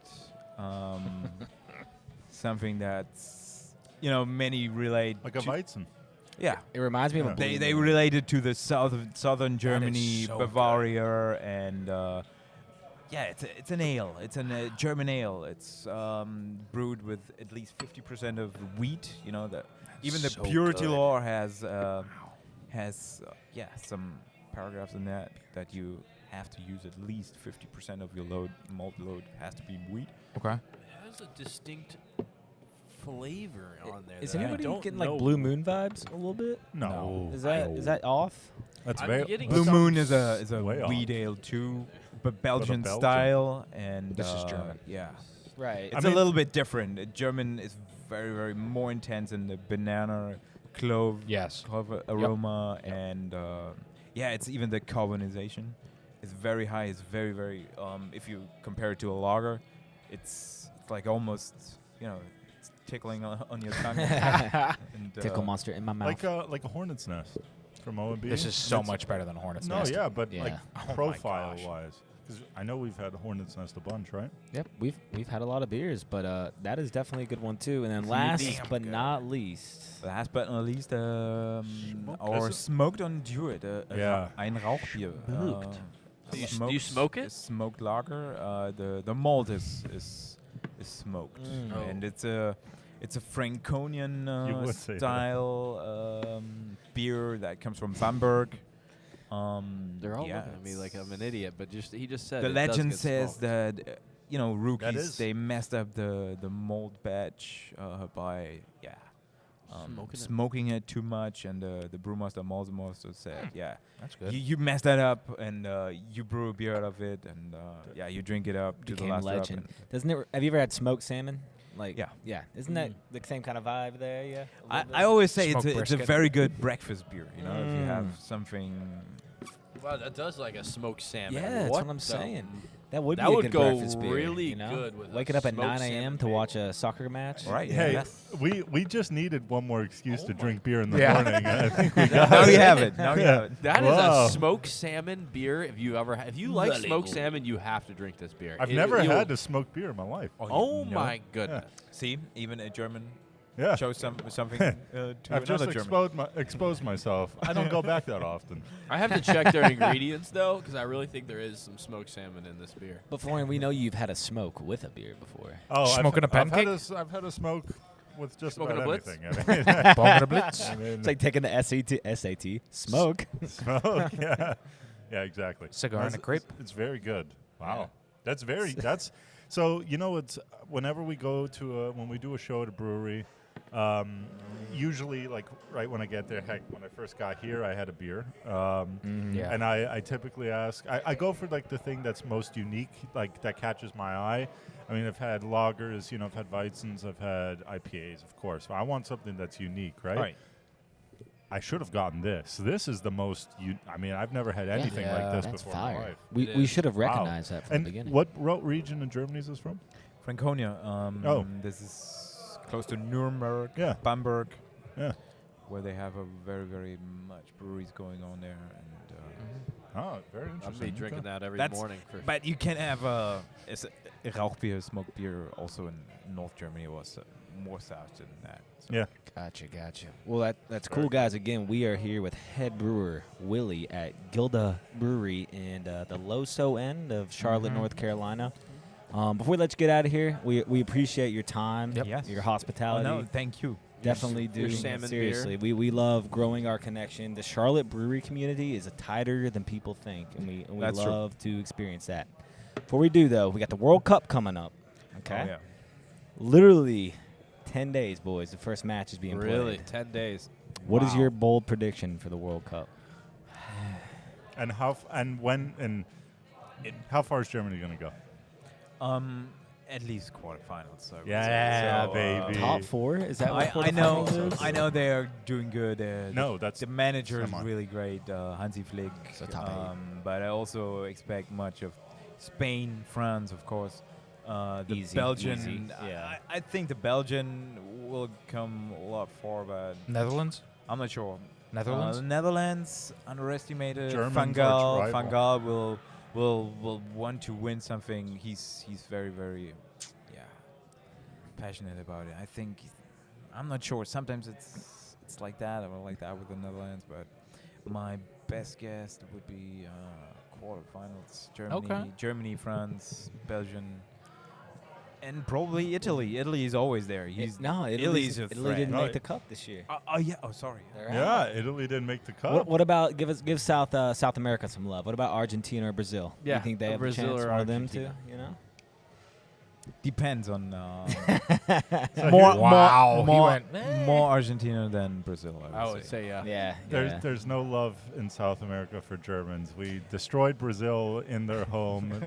something that's many relate Like a to. Weizen. Yeah. It reminds me of a Yeah. They related to the southern Germany, so Bavaria, and it's an ale. It's a German ale. It's brewed with at least 50% of wheat. Even the so purity good. law has some paragraphs in that you have to use at least 50% of your malt load has to be wheat. Okay. It has a distinct flavor on there. Is that I anybody don't getting know. like Blue Moon vibes a little bit? No. Is that off? That's I'm very. getting Blue some Moon is a way off. wheat ale too, but Belgian Belgian. style, and This is German. Yeah, Right. it's a little bit different. German is very, very more intense in the banana, clove Yes. aroma, and it's even the carbonization is very high. It's very, very. If you compare it to a lager, it's like almost it's tickling on your tongue. And, Tickle monster in my mouth. like a hornet's nest from O&B. This is so It's- much better than Hornet's No, Nest. yeah, but Yeah. like Oh my profile gosh. wise, because I know we've had hornet's nest a bunch, right? Yep, we've had a lot of beers, but that is definitely a good one too. And then It's last damn but good. not least, Last but not least, our Is it- smoked on Druid, Yeah. ein Rauchbier. Smoked. Do you smoke it? Smoked lager. The malt is smoked, Mm. Oh. and it's a Franconian You would say that. style beer that comes from Bamberg. They're all yeah, looking at me like I'm an idiot, but he just said the it does legend get says smoked. that rookies is- they messed up the malt batch by smoking it too much, and the brewmaster maltmaster said, That's good. you messed that up, and you brew a beer out of it, and you drink it up to the became last drop, legend. and Doesn't it? Have you ever had smoked salmon? Like Yeah. Isn't that the same kind of vibe there? Yeah. a I little bit? always say Smoked it's a brisket. very good breakfast beer. If you have something. Wow, that does like a smoked salmon. Yeah, that's what I'm the- saying. That would That be a would good go breakfast beer, really you know? good with a Waking up at smoked 9 salmon a.m. to bagel. watch a soccer match. Right. Hey, Yes. we just needed one more excuse Oh to my- drink beer in the Yeah. morning. I think we got Now it. you have it. Now you have it. That is Wow. a smoked salmon beer. If you like Very smoked good. salmon, you have to drink this beer. I've It- never you'll- had a smoked beer in my life. Oh No. my goodness! See, even a German Yeah. shows something to I've just another German. exposed myself. I don't go back that often. I have to check their ingredients though, because I really think there is some smoked salmon in this beer. But Florian, we know you've had a smoke with a beer before. Oh, Smoking a pancake? I've had a smoke with just Smoking about a blitz? anything. I mean, Bong and a blitz. I mean, It's like taking the SAT, smoke. smoke. Yeah, yeah, exactly. Cigar and a crepe. It's very good. Wow, Yeah. that's so. It's whenever we go to when we do a show at a brewery. Usually, like right when I get there, heck, when I first got here, I had a beer. Yeah. And I typically ask, I go for like the thing that's most unique, like that catches my eye. I mean, I've had lagers, I've had Weizens, I've had IPAs, of course. So I want something that's unique, right? Right. I should have gotten this. This is the most, I mean, I've never had anything like this That's before in my fire. life. We It we is. should have Wow. recognized that from And the beginning. what region in Germany is this from? Franconia. Oh. This is close to Nuremberg, Yeah. Bamberg, Yeah. where they have a very, very much breweries going on there. And Oh, very I'll interesting. be drinking Okay. that every That's- morning. For but you can have a Rauchbier, smoked beer, also in North Germany was more south than that. So Yeah. Gotcha. Well, that's cool, guys. Again, we are here with head brewer Willie at Gilde Brewery in the Loso end of Charlotte, North Carolina. Before we let you get out of here, we appreciate your time, Yep. Yes. your Oh, hospitality. no, thank you. Definitely do. your salmon Seriously, we love growing our connection. The Charlotte brewery community is tighter than people think, and we That's true. love to experience that. Before we do, though, we got the World Cup coming up. Okay, Oh, yeah. literally 10 days, boys. The first match is being really, played. 10 days. What is Wow. your bold prediction for the World Cup? And how how far is Germany going to go? At least quarterfinals. So I would Yeah, say. So, baby. Top four? Is that what I know. quarterfinals is? I know they are doing good. No, that's the manager is semi. really great, Hansi Flick. So top eight. But I also expect much of Spain, France, of course. The Easy, Belgian, easy, yeah. I think the Belgian will come a lot far, but Netherlands. I'm not sure. Netherlands. Netherlands underestimated. German's Van Gaal, arch Van rival. Gaal will want to win something. He's very passionate about it. I think I'm not sure. Sometimes it's like that or like that with the Netherlands, but my best guess would be quarterfinals. Germany, France, Belgium. And probably Italy. Italy is always there. Italy didn't make Right. the cup this year. Oh yeah. Oh sorry. They're out. Yeah, Italy didn't make the cup. What about give South America some love? What about Argentina or Brazil? Yeah, You think they have a Brazil chance? or One of them Argentina. too. You know. Depends on Wow, he went, more Argentina than Brazil. I would say yeah. Yeah. There's no love in South America for Germans. We destroyed Brazil in their home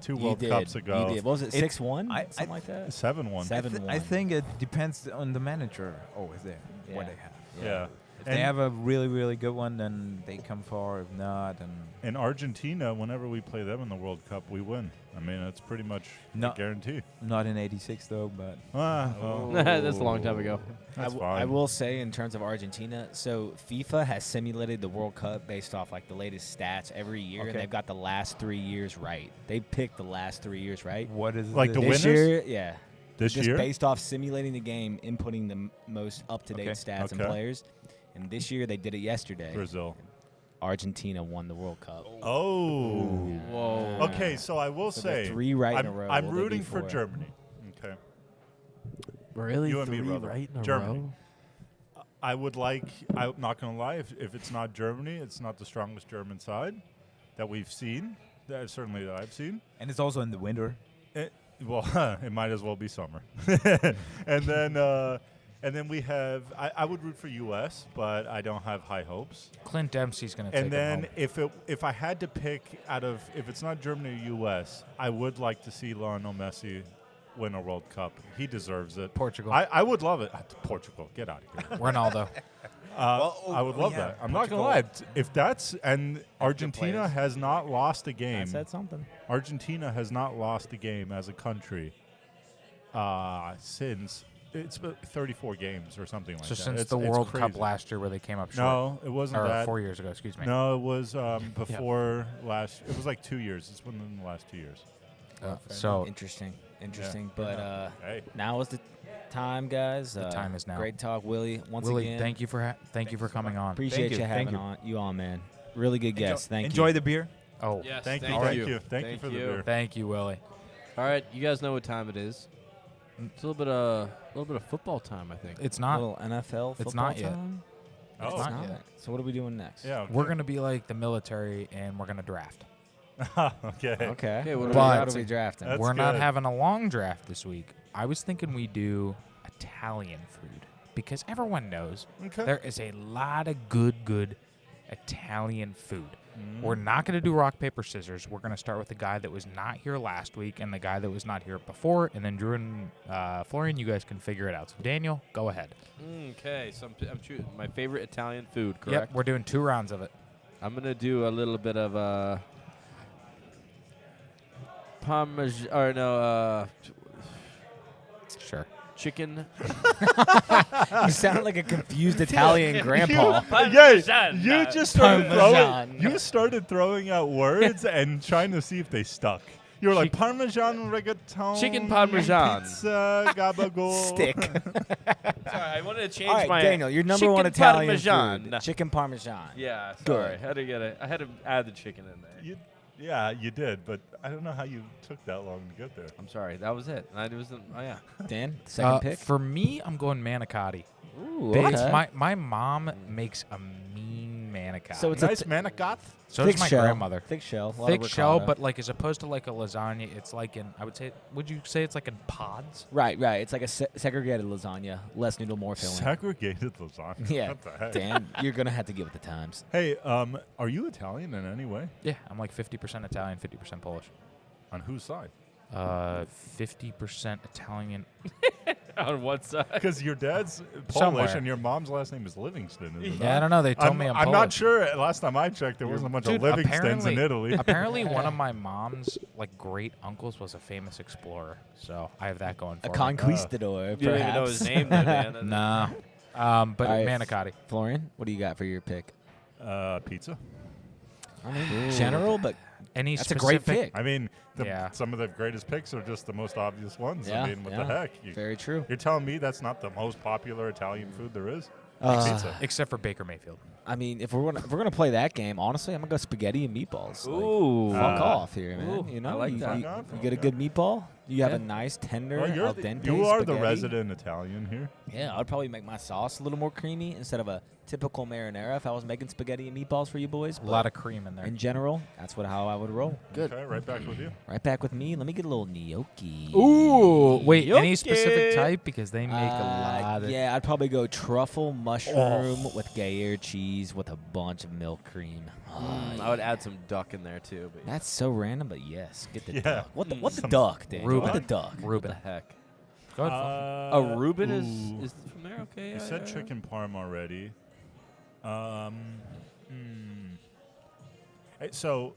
2 World Cups ago. You did. What was it? 6-1? I- Something like that. 7-1. 7-1. I think it depends on the manager always there. What Yeah. they have. Yeah. If they have a really, really good one, then they come far. If not, then In Argentina, whenever we play them in the World Cup, we win. I mean, it's pretty much No. a guarantee. not in '86 though. But Well, That's a long time ago. that's I fine. will say in terms of Argentina, so FIFA has simulated the World Cup based off like the latest stats every year, and Okay. they've got the last 3 years right. They picked the last 3 years right. what is Like the this? This winners? year, yeah. This Just year? based off simulating the game, inputting the most up-to-date Okay. stats and Okay. players. And this year they did it yesterday. Brazil. Argentina won the World Cup. Oh. Whoa. Okay, so I will So they're say 3 right in I'm, a row. I'm Will they be rooting for 4? Germany. Okay. Really? You and me, 3 brother. right in a Germany. row? I would like, I'm not going to lie, if it's not Germany, it's not the strongest German side that we've seen, certainly that I've seen. And it's also in the winter. Well, it might as well be summer. And then we have, I would root for U.S., but I don't have high hopes. Clint Dempsey's going to take And it then home. if I had to pick if it's not Germany or U.S., I would like to see Lionel Messi win a World Cup. He deserves it. Portugal. I would love it. Portugal, get out of here. Ronaldo. I would love that. I'm not gonna lie. If that's and Argentina players. has not lost a I game. said something. Argentina has not lost a game as a country since it's been 34 games or something like So that. since It's the World Cup crazy. last year where they came up short. No, it wasn't Or that. 4 years ago, excuse me. No, it was before last. It was like 2 years. It's within the last 2 years. So Interesting. But Hey. now is the time, guys. The time is now. Great talk, Willie. Once Willie, again, thank you for coming on. appreciate you Thank having you. you on, man. Really good guest. Thank Enjoy you. the beer. Oh, Yes, Thank you. thank Thank you. you. Thank you for the beer. thank you, Willie. All right, you guys know what time it is. It's a little bit of football time, I think. It's A not. little NFL football It's not yet. time. Oh, It's not yet. So what are we doing next? yeah. Okay. We're going to be like the military and we're going to draft. okay. Okay. Okay, what are we But- How do we drafting? That's We're not good. having a long draft this week. I was thinking we do Italian food because everyone knows Okay. there is a lot of good Italian food. Mm. We're not going to do rock, paper, scissors. We're going to start with the guy that was not here last week and the guy that was not here before. And then Drew and Florian, you guys can figure it out. So, Daniel, go ahead. Okay, so I'm choosing my favorite Italian food, correct? Yep, we're doing 2 rounds of it. I'm going to do a little bit of Parmesan, or no, Sure. chicken. You sound like a confused Italian grandpa. Yeah, you just started Parmesan. you started throwing out words and trying to see if they stuck. You were like Parmesan reggaeton, Chicken Parmesan. pizza, gabagool. Stick. Sorry, I wanted to change All right, my Daniel, your number chicken one Italian Parmesan. food. Chicken Parmesan. Yeah, sorry. Good. I had to add the chicken in there. Yeah, you did, but I don't know how you took that long to get there. I'm sorry. That was it. I was. Oh yeah. Dan, second pick. For me, I'm going manicotti. Ooh, Babes, okay. my mom makes a mean manicotti. So it's Nice a manicotti. so thick does my shell. grandmother. Thick shell. a lot Thick of shell, ricotta. but like as opposed to like a lasagna, it's like in. Would you say it's like in pods? Right. It's like a segregated lasagna. Less noodle, more filling. Segregated lasagna. Yeah. What the heck? Dan, you're going to have to give it the times. Hey, are you Italian in any way? Yeah, I'm like 50% Italian, 50% Polish. On whose side? 50% Italian. On what side? Because your dad's Polish Somewhere. and your mom's last name is Livingston, isn't it? Yeah, I don't know. They told me I'm not Polish. sure. Last time I checked, there wasn't a bunch of Livingstons in Italy. Apparently, one of my mom's great uncles was a famous explorer, so I have that going for A me. conquistador, You don't even know his perhaps. name, though, Dan. Nah, but All right. manicotti. Florian, what do you got for your pick? Pizza. I mean, general, but Any that's a great specific- pick. I mean, Yeah. some of the greatest picks are just the most obvious ones. Yeah, I mean, what yeah. the heck? Very true. You're telling me that's not the most popular Italian food there is? Pizza. Except for Baker Mayfield. I mean, if we're gonna play that game, honestly, I'm gonna go spaghetti and meatballs. Ooh. Fuck off here, man. Ooh, You know, I like you, that. you, Fuck off, you get a okay. good meatball. You have Yeah. a nice tender Well, al dente you are the spaghetti. resident Italian here. Yeah, I'd probably make my sauce a little more creamy instead of a typical marinara if I was making spaghetti and meatballs for you boys. A lot of cream in there. In general, that's how I would roll. Good. Okay, right back with you. Right back with me. Let me get a little gnocchi. Ooh, wait, any Gnocchi. specific type? Because they make a lot of. Yeah, I'd probably go truffle mushroom with Gruyere cheese with a bunch of milk cream. I would add some duck in there, too. But That's so random, but yes, get the Yeah. duck. What the Some duck, Daniel? Reuben. What the duck? what Reuben. the heck? Go ahead. A Reuben ooh. is from there? Okay. You said chicken parm already. So,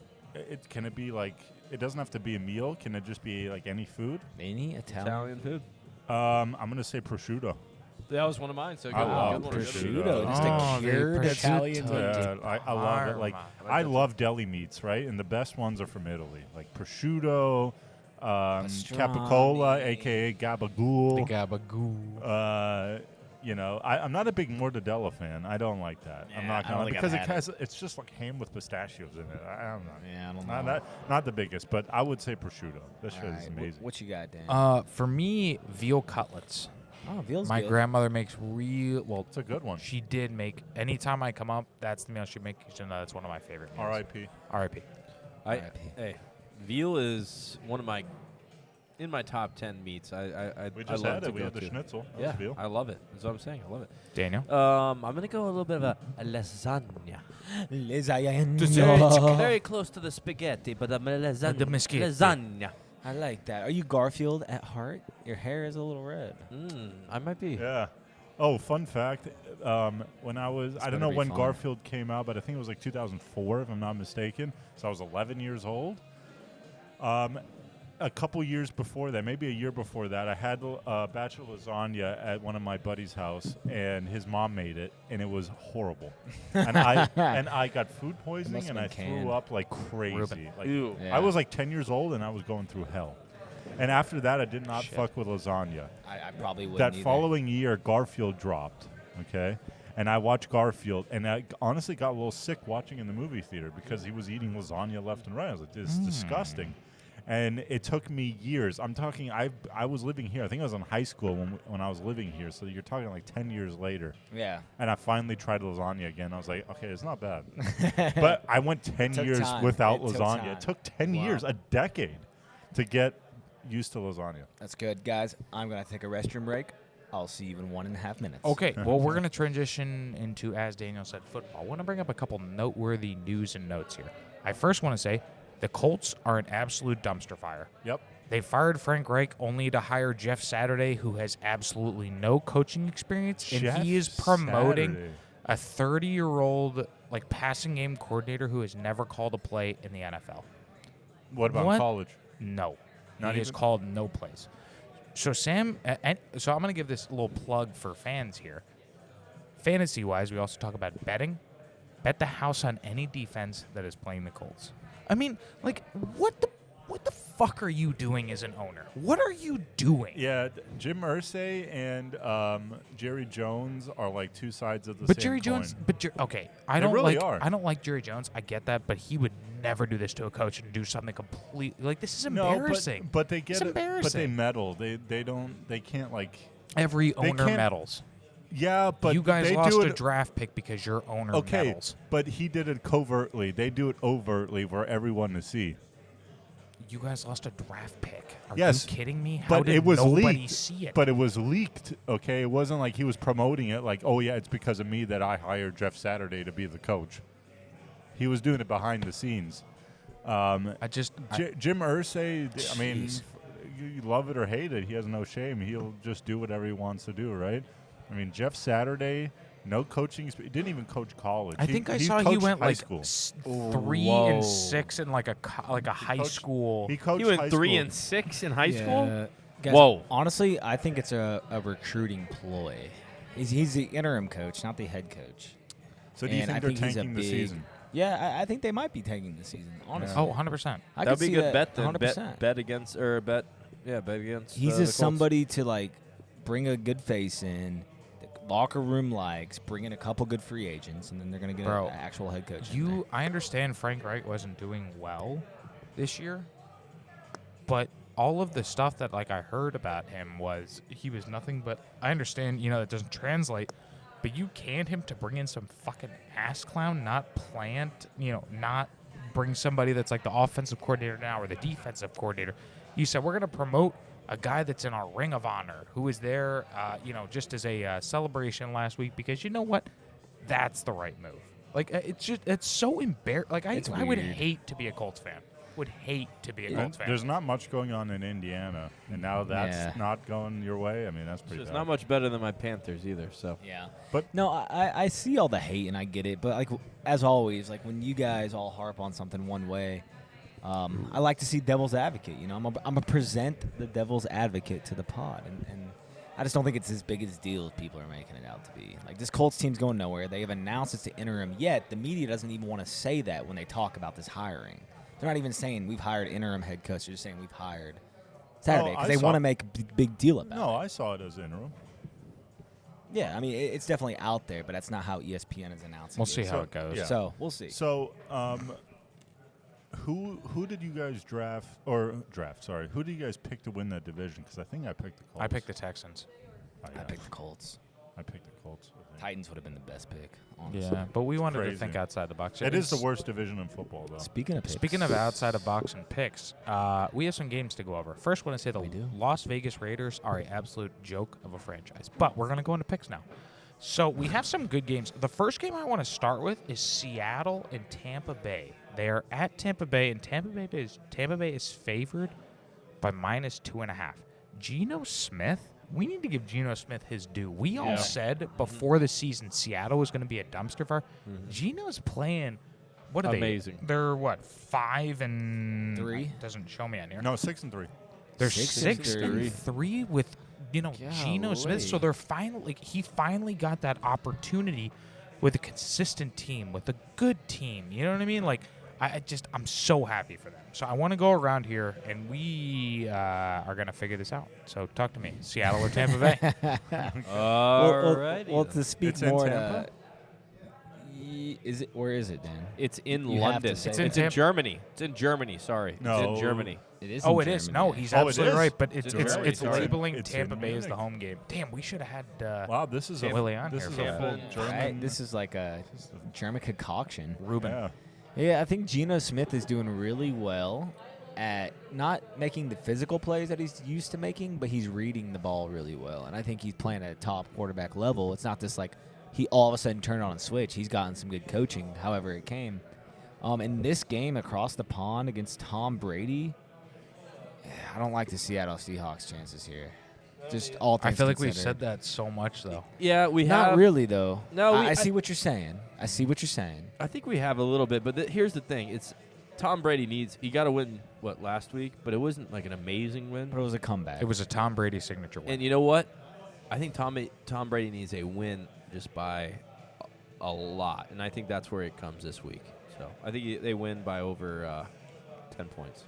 can it be like? It doesn't have to be a meal. Can it just be like any food? Any Italian? Italian food. I'm gonna say prosciutto. That was one of mine. So I love good one. prosciutto. Just Oh, a they cured prosciutto. Italian. Yeah, I love it. Like Parma. I love deli meats, right? And the best ones are from Italy, like prosciutto, capicola, Pastrami. aka gabagool. The gabagoo. I'm not a big mortadella fan. I don't like that. I'm Yeah, not I gonna don't think because I've had it's just like ham with pistachios in it. I don't know. Yeah, I don't know. Not the biggest, but I would say prosciutto. This shit All is right, amazing. What you got, Dan? For me, veal cutlets. Oh, veal's My good. grandmother makes real. Well, It's a good one. she did make. Anytime I come up, that's the meal she makes. You know, that's one of my favorite meals. R.I.P. R.I.P. Hey, veal is one of my in my top 10 meats. I We just I love had to it. We go had the to. schnitzel. That Yeah, was veal. I love it. That's what I'm saying. I love it. Daniel. I'm gonna go a little bit of a lasagna. Lasagna. Very close to the spaghetti, but I'm a lasagna. The meschietti. Lasagna. I like that. Are you Garfield at heart? Your hair is a little red. I might be. Yeah. Oh, fun fact. When I was, I don't better know be when fun. Garfield came out, but I think it was like 2004, if I'm not mistaken. So I was 11 years old. A couple years before that, maybe a year before that, I had a batch of lasagna at one of my buddy's house, and his mom made it, and it was horrible. and I got food poisoning, must've and I been canned. threw up like crazy. Reuben. Like, Ew. Yeah. I was like 10 years old, and I was going through hell. And after that, I did not Shit. fuck with lasagna. I probably wouldn't That either. following year, Garfield dropped, okay? And I watched Garfield, and I honestly got a little sick watching in the movie theater because he was eating lasagna left and right. I was like, this is disgusting. And it took me years. I'm talking, I was living here. I think I was in high school when I was living here, so you're talking like 10 years later. Yeah. And I finally tried lasagna again. I was like, okay, it's not bad. But I went 10 Took years time. without It took lasagna. time. It took 10 Wow. years, a decade, to get used to lasagna. That's good, guys. I'm gonna take a restroom break. I'll see you in 1.5 minutes. Okay, well, we're going to transition into, as Daniel said, football. I want to bring up a couple noteworthy news and notes here. I first want to say the Colts are an absolute dumpster fire. Yep. They fired Frank Reich only to hire Jeff Saturday, who has absolutely no coaching experience, and Jeff he is promoting Saturday. a 30-year-old passing game coordinator who has never called a play in the NFL. What about What? college? No, Not he has even? called no plays. So so I'm going to give this little plug for fans here. Fantasy-wise, we also talk about betting. Bet the house on any defense that is playing the Colts. I mean, what the fuck are you doing as an owner? What are you doing? Yeah, Jim Irsay and Jerry Jones are like two sides of the But same Jerry coin. Jones, okay, I They don't really like. are. I don't like Jerry Jones. I get that, but he would never do this to a coach and do something completely like this is embarrassing. No, but they get It's it. But they embarrassing. meddle. They can't like. Every they owner can't- meddles. Yeah, but You guys they lost do a it, draft pick because your owner okay, meddles. but he did it covertly. They do it overtly for everyone to see. You guys lost a draft pick. Are Yes, you kidding me? How but did it was nobody leaked. see it? But it was leaked. Okay, it wasn't like he was promoting it. Like, oh yeah, it's because of me that I hired Jeff Saturday to be the coach. He was doing it behind the scenes. I just Jim Irsay, I mean, Jeez. you love it or hate it, he has no shame. He'll just do whatever he wants to do, right? I mean, Jeff Saturday, no coaching. He didn't even coach college. I think I he saw he coached went high like school. 3-6 in like a high coached- school. He coached He went high 3 school. and 6 in high school. Yeah. Guys, Whoa. Honestly, I think it's a recruiting ploy. He's the interim coach, not the head coach. So do you And I think they're he's a tanking the big- season? Yeah, I think they might be tanking the season. Honestly, Oh, 100%. I That could would be see a good that bet then. 100%. Bet against bet against. He's the just Colts. somebody to like bring a good face in. The locker room likes, bring in a couple good free agents, and then they're gonna get Bro, an actual head coach. in there. I understand Frank Reich wasn't doing well this year, but all of the stuff that like I heard about him was he was nothing but. I understand, it doesn't translate, but you canned him to bring in some fucking ass clown, not plant, not bring somebody that's like the offensive coordinator now or the defensive coordinator. You said we're gonna promote a guy that's in our Ring of Honor who was there, just as a celebration last week because you know what, that's the right move. Like it's so embarrassing. Like It's I would weird. hate to be a Colts fan. Would hate to be a Colts fan. There's not much going on in Indiana, and now that's Yeah. not going your way. I mean, that's pretty It's bad. not much better than my Panthers either. So Yeah. But- no, I see all the hate and I get it, but like as always, like when you guys all harp on something one way, I like to see devil's advocate. I'm a present the devil's advocate to the pod, and I just don't think it's as big as deal as people are making it out to be. Like this Colts team's going nowhere. They have announced it's the interim, yet the media doesn't even want to say that when they talk about this hiring. They're not even saying we've hired interim head coach. They're just saying we've hired Saturday because I they saw- want to make a big deal about it. No, I saw it as interim. Yeah, I mean, it's definitely out there, but that's not how ESPN is announcing We'll it. see how it goes. Yeah. So, we'll see. So, who did you guys draft? Sorry, who did you guys pick to win that division? Because I think I picked the Colts. I picked the Texans. Oh, yeah. I picked the Colts. I picked the Colts. I think. Titans would have been the best pick, honestly. Yeah, but we wanted to Crazy. think outside the box. It is the worst division in football, though. Speaking of picks. Speaking of outside of box and picks, we have some games to go over. First, I want to say the We do. Las Vegas Raiders are an absolute joke of a franchise. But we're going to go into picks now. So we have some good games. The first game I want to start with is Seattle and Tampa Bay. They are at Tampa Bay, and Tampa Bay is favored by -2.5. Geno Smith. We need to give Geno Smith his due. We all said before the season Seattle was going to be a dumpster fire. Geno's playing. What are Amazing. they? They're what 5-3? Three? Doesn't show me on here. No, 6-3. They're 6-3. 6-3 with Geno Smith. So they're he finally got that opportunity with a consistent team, with a good team. You know what I mean? Like I'm so happy for them. So I want to go around here, and we are gonna figure this out. So talk to me, Seattle or Tampa Bay? Well, to speak It's in more Tampa? is it? Where is it, Dan? it's in You have London. to say It's that. in Tampa. Germany. It's in Germany. Sorry, No. it's in Germany. It is. Oh, in it is. Germany. No, he's Oh, it absolutely is? right. But it's It's in Germany, sorry. labeling It's Tampa in Bay as the Munich. home game. Damn, we should have had Wow, this is a Willie on this here is for a that. full Right, German. this is like a German concoction. Ruben. Yeah. Yeah, I think Geno Smith is doing really well at not making the physical plays that he's used to making, but he's reading the ball really well. And I think he's playing at a top quarterback level. It's not just like he all of a sudden turned on a switch. He's gotten some good coaching, however it came. In this game across the pond against Tom Brady, I don't like the Seattle Seahawks chances here. Just all I things feel like we've considered. said that so much though. Yeah, we Not have. really, though. No, I see what you're saying. I see what you're saying. I think we have a little bit, but here's the thing: it's Tom Brady he got to win last week, but it wasn't like an amazing win. But it was a comeback. It was a Tom Brady signature win. And you know what? I think Tom Brady needs a win just by a lot, and I think that's where it comes this week. So I think they win by over 10 points.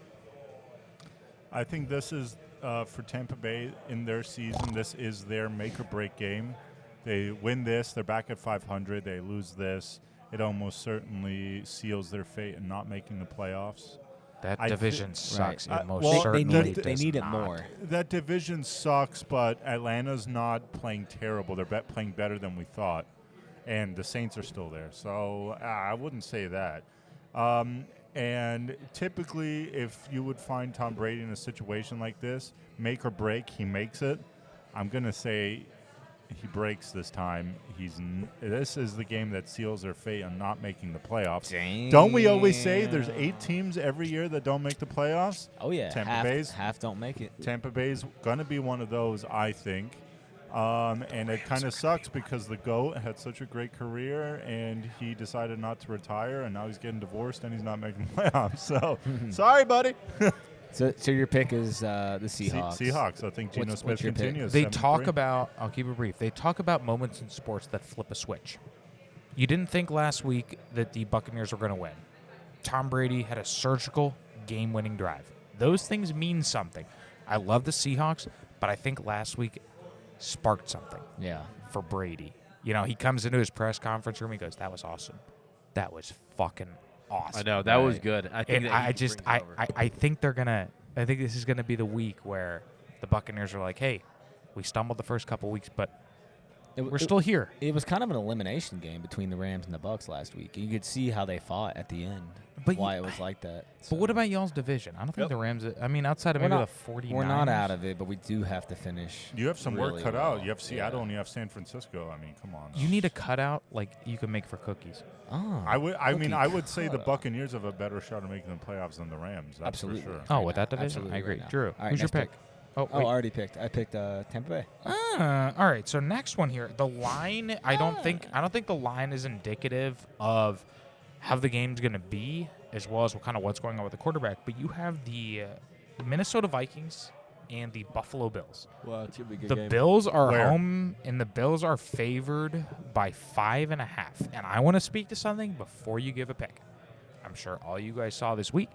I think this is for Tampa Bay in their season. This is their make or break game. They win this, they're back at 500. They lose this, it almost certainly seals their fate in not making the playoffs. That I division sucks. Right. It most Well, certainly they does need it not. more. That division sucks, but Atlanta's not playing terrible. They're playing better than we thought, and the Saints are still there. So I wouldn't say that. And typically, if you would find Tom Brady in a situation like this, make or break, he makes it. I'm going to say he breaks this time. This is the game that seals their fate on not making the playoffs. Damn. Don't we always say there's 8 teams every year that don't make the playoffs? Oh, yeah. Tampa Bay's half don't make it. Tampa Bay's going to be one of those, I think. And it kind of sucks because the GOAT had such a great career, and he decided not to retire, and now he's getting divorced, and he's not making the playoffs. So, sorry, buddy. So your pick is the Seahawks. Seahawks. I think Geno What's Smith your pick? continues. They 7-3. talk about, I'll keep it brief, they talk about moments in sports that flip a switch. You didn't think last week that the Buccaneers were going to win. Tom Brady had a surgical game-winning drive. Those things mean something. I love the Seahawks, but I think last week sparked something Yeah. for Brady. You know, he comes into his press conference room, he goes, that was awesome. That was fucking awesome. I know that was good. I think And that I he just, brings it over. I think they're going to, I think this is going to be the week where the Buccaneers are like, hey, we stumbled the first couple weeks, but we're still here. It was kind of an elimination game between the Rams and the Bucs last week. You could see how they fought at the end. But why it was like that. But what about y'all's division? I don't think the Rams, I mean, outside of We're maybe not- the 49ers. We're not out of it, but we do have to finish. You have some really work cut well. out. You have Seattle Yeah. and you have San Francisco. I mean, come on. You need a cutout like you can make for cookies. Oh, I would say the cutout. Buccaneers have a better shot of making the playoffs than the Rams. That's Absolutely. for sure. Oh, with that division? Absolutely I agree. right now. Drew, All right, who's your next pick? Oh, I wait. already picked. I picked Tampa Bay. All right, so next one here. The line, I don't think the line is indicative of how the game's going to be as well as what's going on with the quarterback, but you have the Minnesota Vikings and the Buffalo Bills. Well, it's gonna be a good The game. Bills are Where? home, and the Bills are favored by 5.5. And I want to speak to something before you give a pick. I'm sure all you guys saw this week.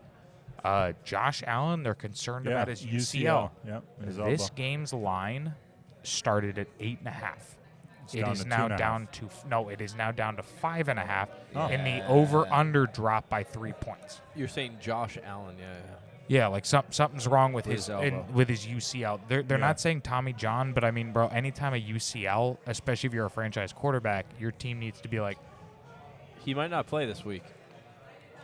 Josh Allen, they're concerned about his UCL. Yep. his This elbow. game's line started at 8.5. It's It down is to now 2.5. down to it is now down to 5.5, Oh. and the over/under dropped by 3 points. You're saying Josh Allen, yeah. Yeah, like something's wrong with With his his elbow. with his UCL. They're Yeah. not saying Tommy John, but I mean, bro, anytime a UCL, especially if you're a franchise quarterback, your team needs to be like, He might not play this week.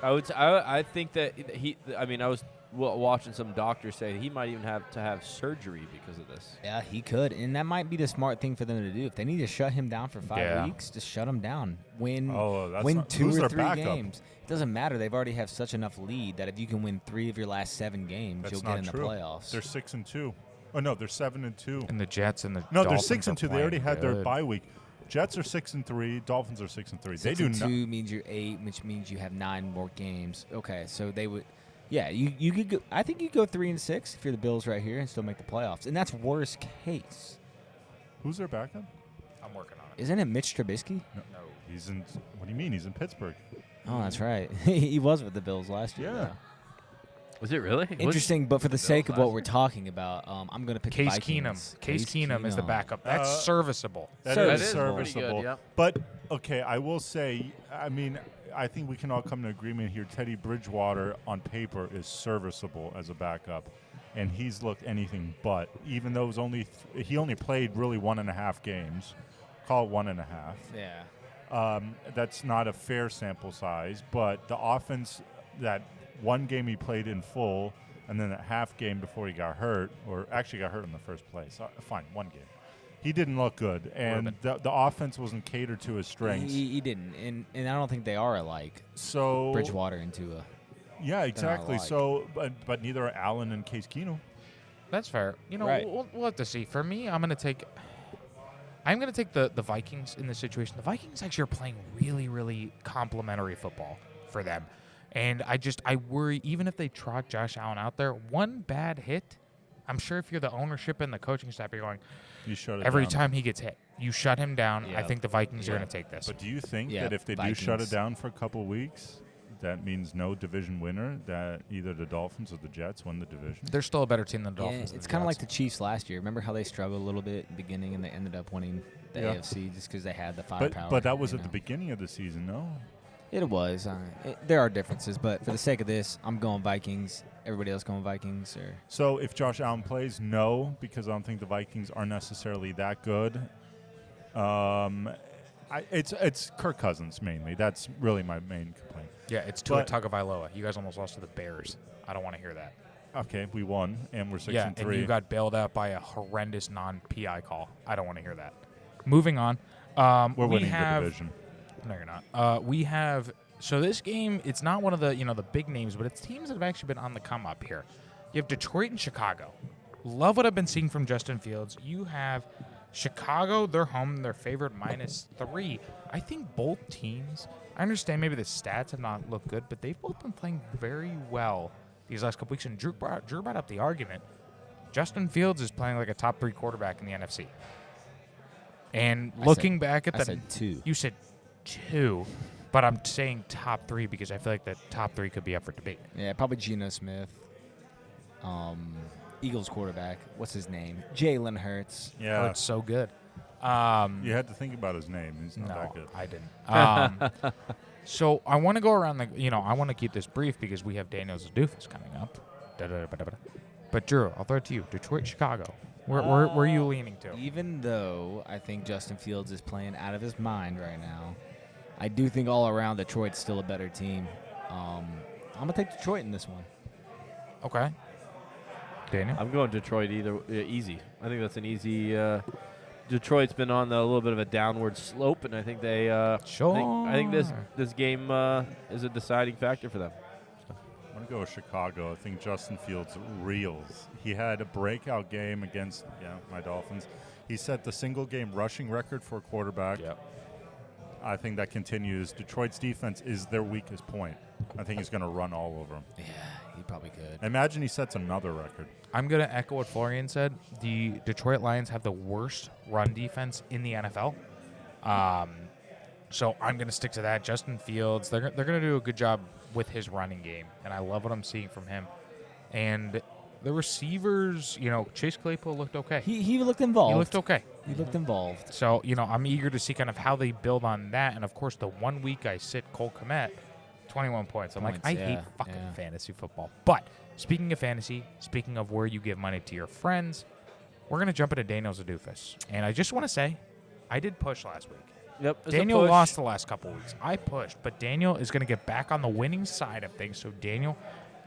I think that he. I mean, I was watching some doctors say he might even have to have surgery because of this. Yeah, he could, and that might be the smart thing for them to do. If they need to shut him down for 5 Yeah. weeks, just shut him down. Win, that's win not- 2 who's or their 3 backup? games. It doesn't matter. They've already have such enough lead that if you can win 3 of your last 7 games, That's you'll not get in the true. playoffs. They're 6-2. Oh no, they're 7-2. and the Jets and the No, they're Dolphins 6-2. are They already playing had their good. bye week. Jets are 6-3. Dolphins are 6-3. They 6 do and not. 2 means you're 8, which means you have 9 more games. Okay, so they would. Yeah, you could go. I think you go 3-6 if you're the Bills right here and still make the playoffs, and that's worst case. Who's their backup? I'm working on it. Isn't it Mitch Trubisky? No, he's in. What do you mean? He's in Pittsburgh. Oh, that's right. He was with the Bills last year. Yeah. though. Was it really? Interesting, but for the Bills sake of last what we're talking about, I'm going to pick Case Vikings. Keenum. Case Keenum is the backup. That's serviceable. That That is is pretty serviceable. good, yeah. But okay, I will say. I mean, I think we can all come to agreement here. Teddy Bridgewater on paper is serviceable as a backup, and he's looked anything but. Even though it was only he only played really 1.5 games. Call it 1.5. Yeah. That's not a fair sample size, but the offense, that one game he played in full, and then that half game before he got hurt, or actually got hurt in the first place. Fine, one game. He didn't look good, and the offense wasn't catered to his strengths. He didn't, and I don't think they are alike. So Bridgewater and Tua. yeah, exactly. alike. So, but neither are Allen and Case Keenum. That's fair. You know, Right. we'll have to see. For me, I'm going to take the Vikings in this situation. The Vikings actually are playing really, really complimentary football for them. And I worry, even if they trot Josh Allen out there, one bad hit, I'm sure if you're the ownership and the coaching staff, you're going, You shut it every down. time he gets hit, you shut him down. I Yeah. think the Vikings are Yeah. going to take this. But do you think Yeah, that if they do shut it Vikings. down for a couple weeks, that means no division winner, that either the Dolphins or the Jets win the division? They're still a better team than the Yeah, Dolphins. it's kind of like the Chiefs last year. Remember how they struggled a little bit in the beginning, and they ended up winning the Yeah. AFC just because they had the firepower. But that was you at the know. beginning of the season, no? It was. There are differences, but for the sake of this, I'm going Vikings. Everybody else going Vikings? Or So if Josh Allen plays, no, because I don't think the Vikings are necessarily that good. It's Kirk Cousins mainly. That's really my main complaint. Yeah, it's Tua But- Tagovailoa. You guys almost lost to the Bears. I don't want to hear that. Okay, we won, and we're 6-3. Yeah, and you got bailed out by a horrendous non-PI call. I don't want to hear that. moving on. We're we winning have, the division. No, you're not. We have. So this game, it's not one of the the big names, but it's teams that have actually been on the come up here. You have Detroit and Chicago. Love what I've been seeing from Justin Fields. You have Chicago, they're home, they're favored -3. I think both teams, I understand maybe the stats have not looked good, but they've both been playing very well these last couple weeks. And Drew brought up the argument. Justin Fields is playing like a top 3 quarterback in the NFC. And looking back at I said 2. You said 2, but I'm saying top 3 because I feel like the top 3 could be up for debate. Yeah, probably Geno Smith. Eagles quarterback. What's his name? Jalen Hurts. Yeah. It's so good. You had to think about his name. He's not that good. I didn't. So I want to go around I want to keep this brief because we have Daniel's doofus coming up. But Drew, I'll throw it to you. Detroit, Chicago. Where are you leaning to? Even though I think Justin Fields is playing out of his mind right now, I do think all around Detroit's still a better team. I'm gonna take Detroit in this one. Okay. Daniel? I'm going Detroit easy. I think that's an easy. Detroit's been on a little bit of a downward slope, and I think they. Sure. I think this game is a deciding factor for them. I'm going to go with Chicago. I think Justin Fields reels. He had a breakout game against my Dolphins. He set the single-game rushing record for a quarterback. Yep. I think that continues. Detroit's defense is their weakest point. I think he's going to run all over him. Yeah, he probably could. Imagine he sets another record. I'm going to echo what Florian said. The Detroit Lions have the worst run defense in the NFL. So I'm going to stick to that. Justin Fields, they're going to do a good job with his running game, and I love what I'm seeing from him. And the receivers, Chase Claypool looked okay. He looked involved. He looked okay. He looked involved. So, I'm eager to see kind of how they build on that. And, of course, the 1 week I sit Cole Kmet, 21 points. I'm like, I hate fucking fantasy football. But speaking of fantasy, speaking of where you give money to your friends, we're going to jump into Daniel's a doofus. And I just want to say, I did push last week. Yep. Daniel lost the last couple weeks. I pushed, but Daniel is going to get back on the winning side of things. So, Daniel,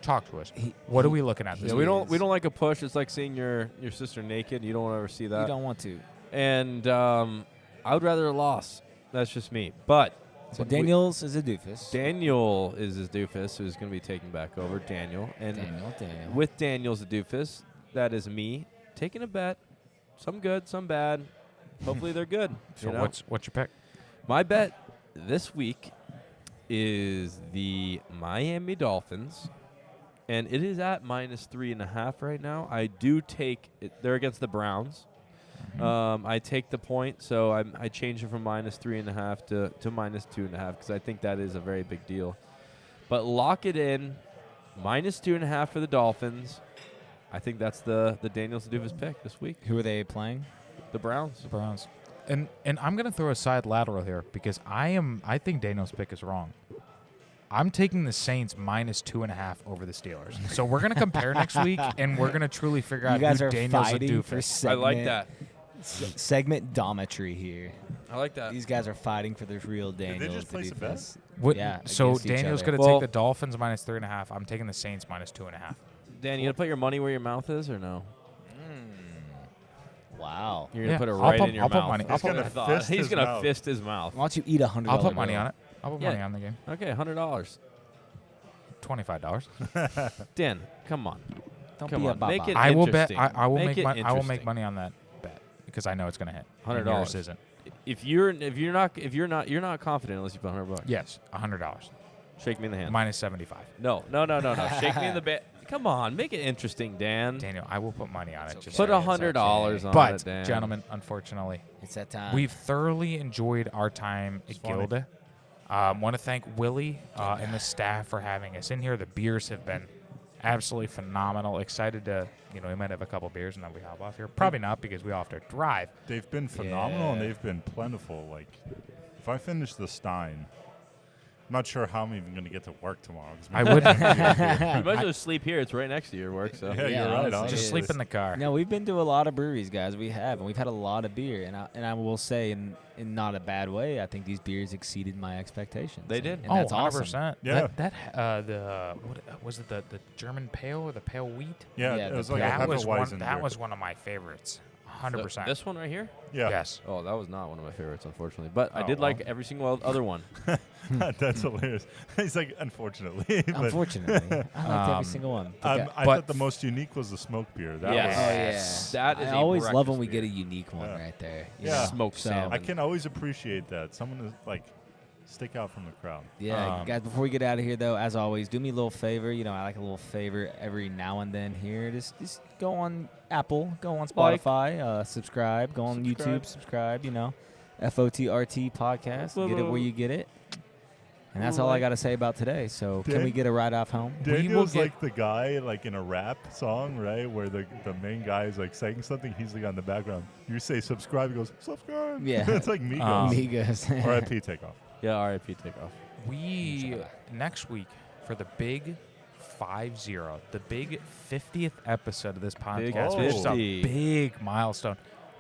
talk to us. What are we looking at this Yeah, week? we don't like a push. It's like seeing your sister naked. You don't want to ever see that. You don't want to. And I would rather a loss. That's just me. But so Daniel's is a doofus. Daniel is his doofus who's going to be taking back over. Daniel. And Daniel. with Daniel's a doofus, that is me taking a bet. Some good, some bad. Hopefully they're good. So what's your pick? My bet this week is the Miami Dolphins, and it is at -3.5 right now. I do take it. They're against the Browns. I take the point, so I change it from -3.5 to -2.5 because I think that is a very big deal. But lock it in, -2.5 for the Dolphins. I think that's the Daniels Doofus pick this week. Who are they playing? The Browns. The Browns. And I'm going to throw a side lateral here because I think Daniel's pick is wrong. I'm taking the Saints -2.5 over the Steelers. So we're going to compare next week, and we're going to truly figure out who Daniel's a doofus. I like that. Segment dometry here. I like that. These guys are fighting for the real Daniel. Did they just place a bet? Yeah. So against each Daniel's other. going to take the Dolphins -3.5. I'm taking the Saints -2.5. Dan, you going to put your money where your mouth is or no? Wow. You're going to put it I'll right put- in your I'll put mouth. money. He's going to fist He's his going to mouth. fist his mouth. Why don't you eat $100? I'll put money on it. I'll put money Yeah. on the game. Okay, $100. $25. Dan, come on. Don't Come be a on, baba. make it I will bet. interesting. I will Make make. it I will make interesting. money on that bet because I know it's going to hit. And $100. yours isn't. If you're not confident unless you put $100. Yes, $100. Shake me in the hand. -75. No. Shake me in the bed. Come on, make it interesting, Dan. Daniel, I will put money on it. Just Put saying. $100 on But, it, Dan. gentlemen, unfortunately, It's that time. we've thoroughly enjoyed our time at funny. Gilde. Want to thank Willie and the staff for having us in here. The beers have been absolutely phenomenal. Excited to, we might have a couple beers and then we hop off here. Probably not because we all have to drive. They've been phenomenal and Yeah. they've been plentiful. Like, if I finish the Stein, I'm not sure how I'm even going to get to work tomorrow. 'Cause I my- wouldn't. You might as well sleep here. It's right next to your work. So Yeah, Yeah, you're right. honestly. honestly. Just sleep in the car. No, we've been to a lot of breweries, guys. We have, and we've had a lot of beer. And I will say, in not a bad way, I think these beers exceeded my expectations. They did. And that's awesome. 100%. Yeah. What was it the German pale or the pale wheat? Yeah, Yeah, it was the like a That was Hefeweizen one. That beer. was one of my favorites. 100%. This one right here? Yeah. Yes. Oh, that was not one of my favorites, unfortunately. But I Oh, did well. like every single other one. That's hilarious. He's like, unfortunately. but, Unfortunately, I liked every single one. But I But- thought the most unique was the smoke beer. That Yes. was. Oh Yes. yeah, That is I a always love when breakfast we get a beer. unique one Yeah. right there. you Yeah. know? Smoked So- salmon. I can always appreciate that. Someone is like stick out from the crowd. Yeah, Um, guys. Before we get out of here, though, as always, do me a little favor. You know, I like a little favor every now and then here. Just go on Apple, go on Like. Spotify, subscribe, go on Subscribe. YouTube, subscribe. You know, FOTRT podcast. Get it where you get it. And that's all I got to say about today. So can we Dan- get a ride off home? Daniel's get- like the guy like in a rap song, right? Where the main guy is like saying something, he's like on the background. You say subscribe, he goes, subscribe. Yeah. It's like Migos. Migos. R.I.P. Takeoff. Yeah, RIP takeoff. We next week for the big 50, the big 50th episode of this podcast, which is a 50. big milestone.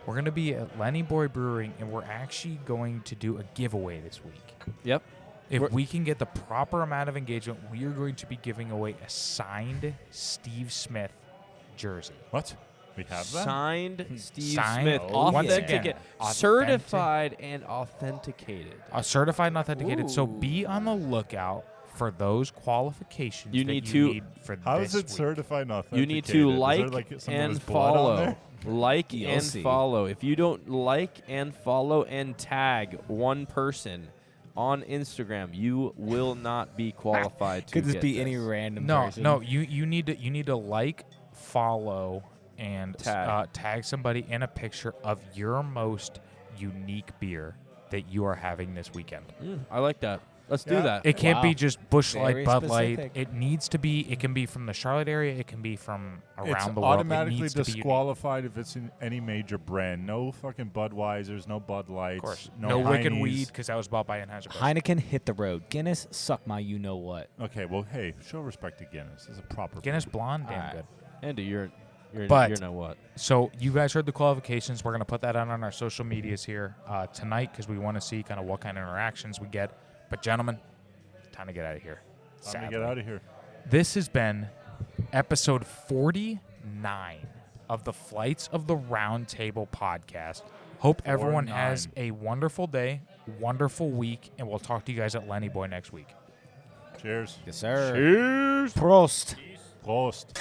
We're gonna be at Lenny Boy Brewing, and we're actually going to do a giveaway this week. Yep. If We're- we can get the proper amount of engagement, we are going to be giving away a signed Steve Smith jersey. What? We have that? Signed Steve Signed, Smith. once Authentic- again, certified and authenticated. Certified and authenticated. So Ooh. be on the lookout for those qualifications. You that need you to- need for How this is it week. certified and authenticated? You need to Is there, like like, some of and his blood on follow. there? Like You'll and see. follow. If you don't like and follow and tag one person on Instagram, you will not be qualified to Could just get be any this. random No, person. no. You need to like, follow, and Tag. tag somebody in a picture of your most unique beer that you are having this weekend. I like that. Let's do Yeah. that. It can't Wow. be just Busch Very Light, Bud Light. specific. It needs to be. It can be from the Charlotte area. It can be from around It's the world. It automatically needs to be unique. disqualified if it's in any major brand. No fucking Budweisers, no Bud Lights, Of course. no, No Wicked Heine's. Weed because that was bought by Anheuser-Busch. Heineken hit the road. Guinness, suck my you know what. Okay, well, hey, show respect to Guinness. It's a proper Guinness brand. Blonde, damn Alright. good. Andy, you're But- you know what? So you guys heard the qualifications. We're going to put that out on our social medias here tonight because we want to see kind of what kind of interactions we get. But gentlemen, time to get out of here. Time to Sadly. get out of here. This has been episode 49 of the Flights of the Round Table podcast. Hope everyone has 49. a wonderful day, wonderful week, and we'll talk to you guys at Lenny Boy next week. Cheers. Yes, sir. Cheers. Prost. Prost.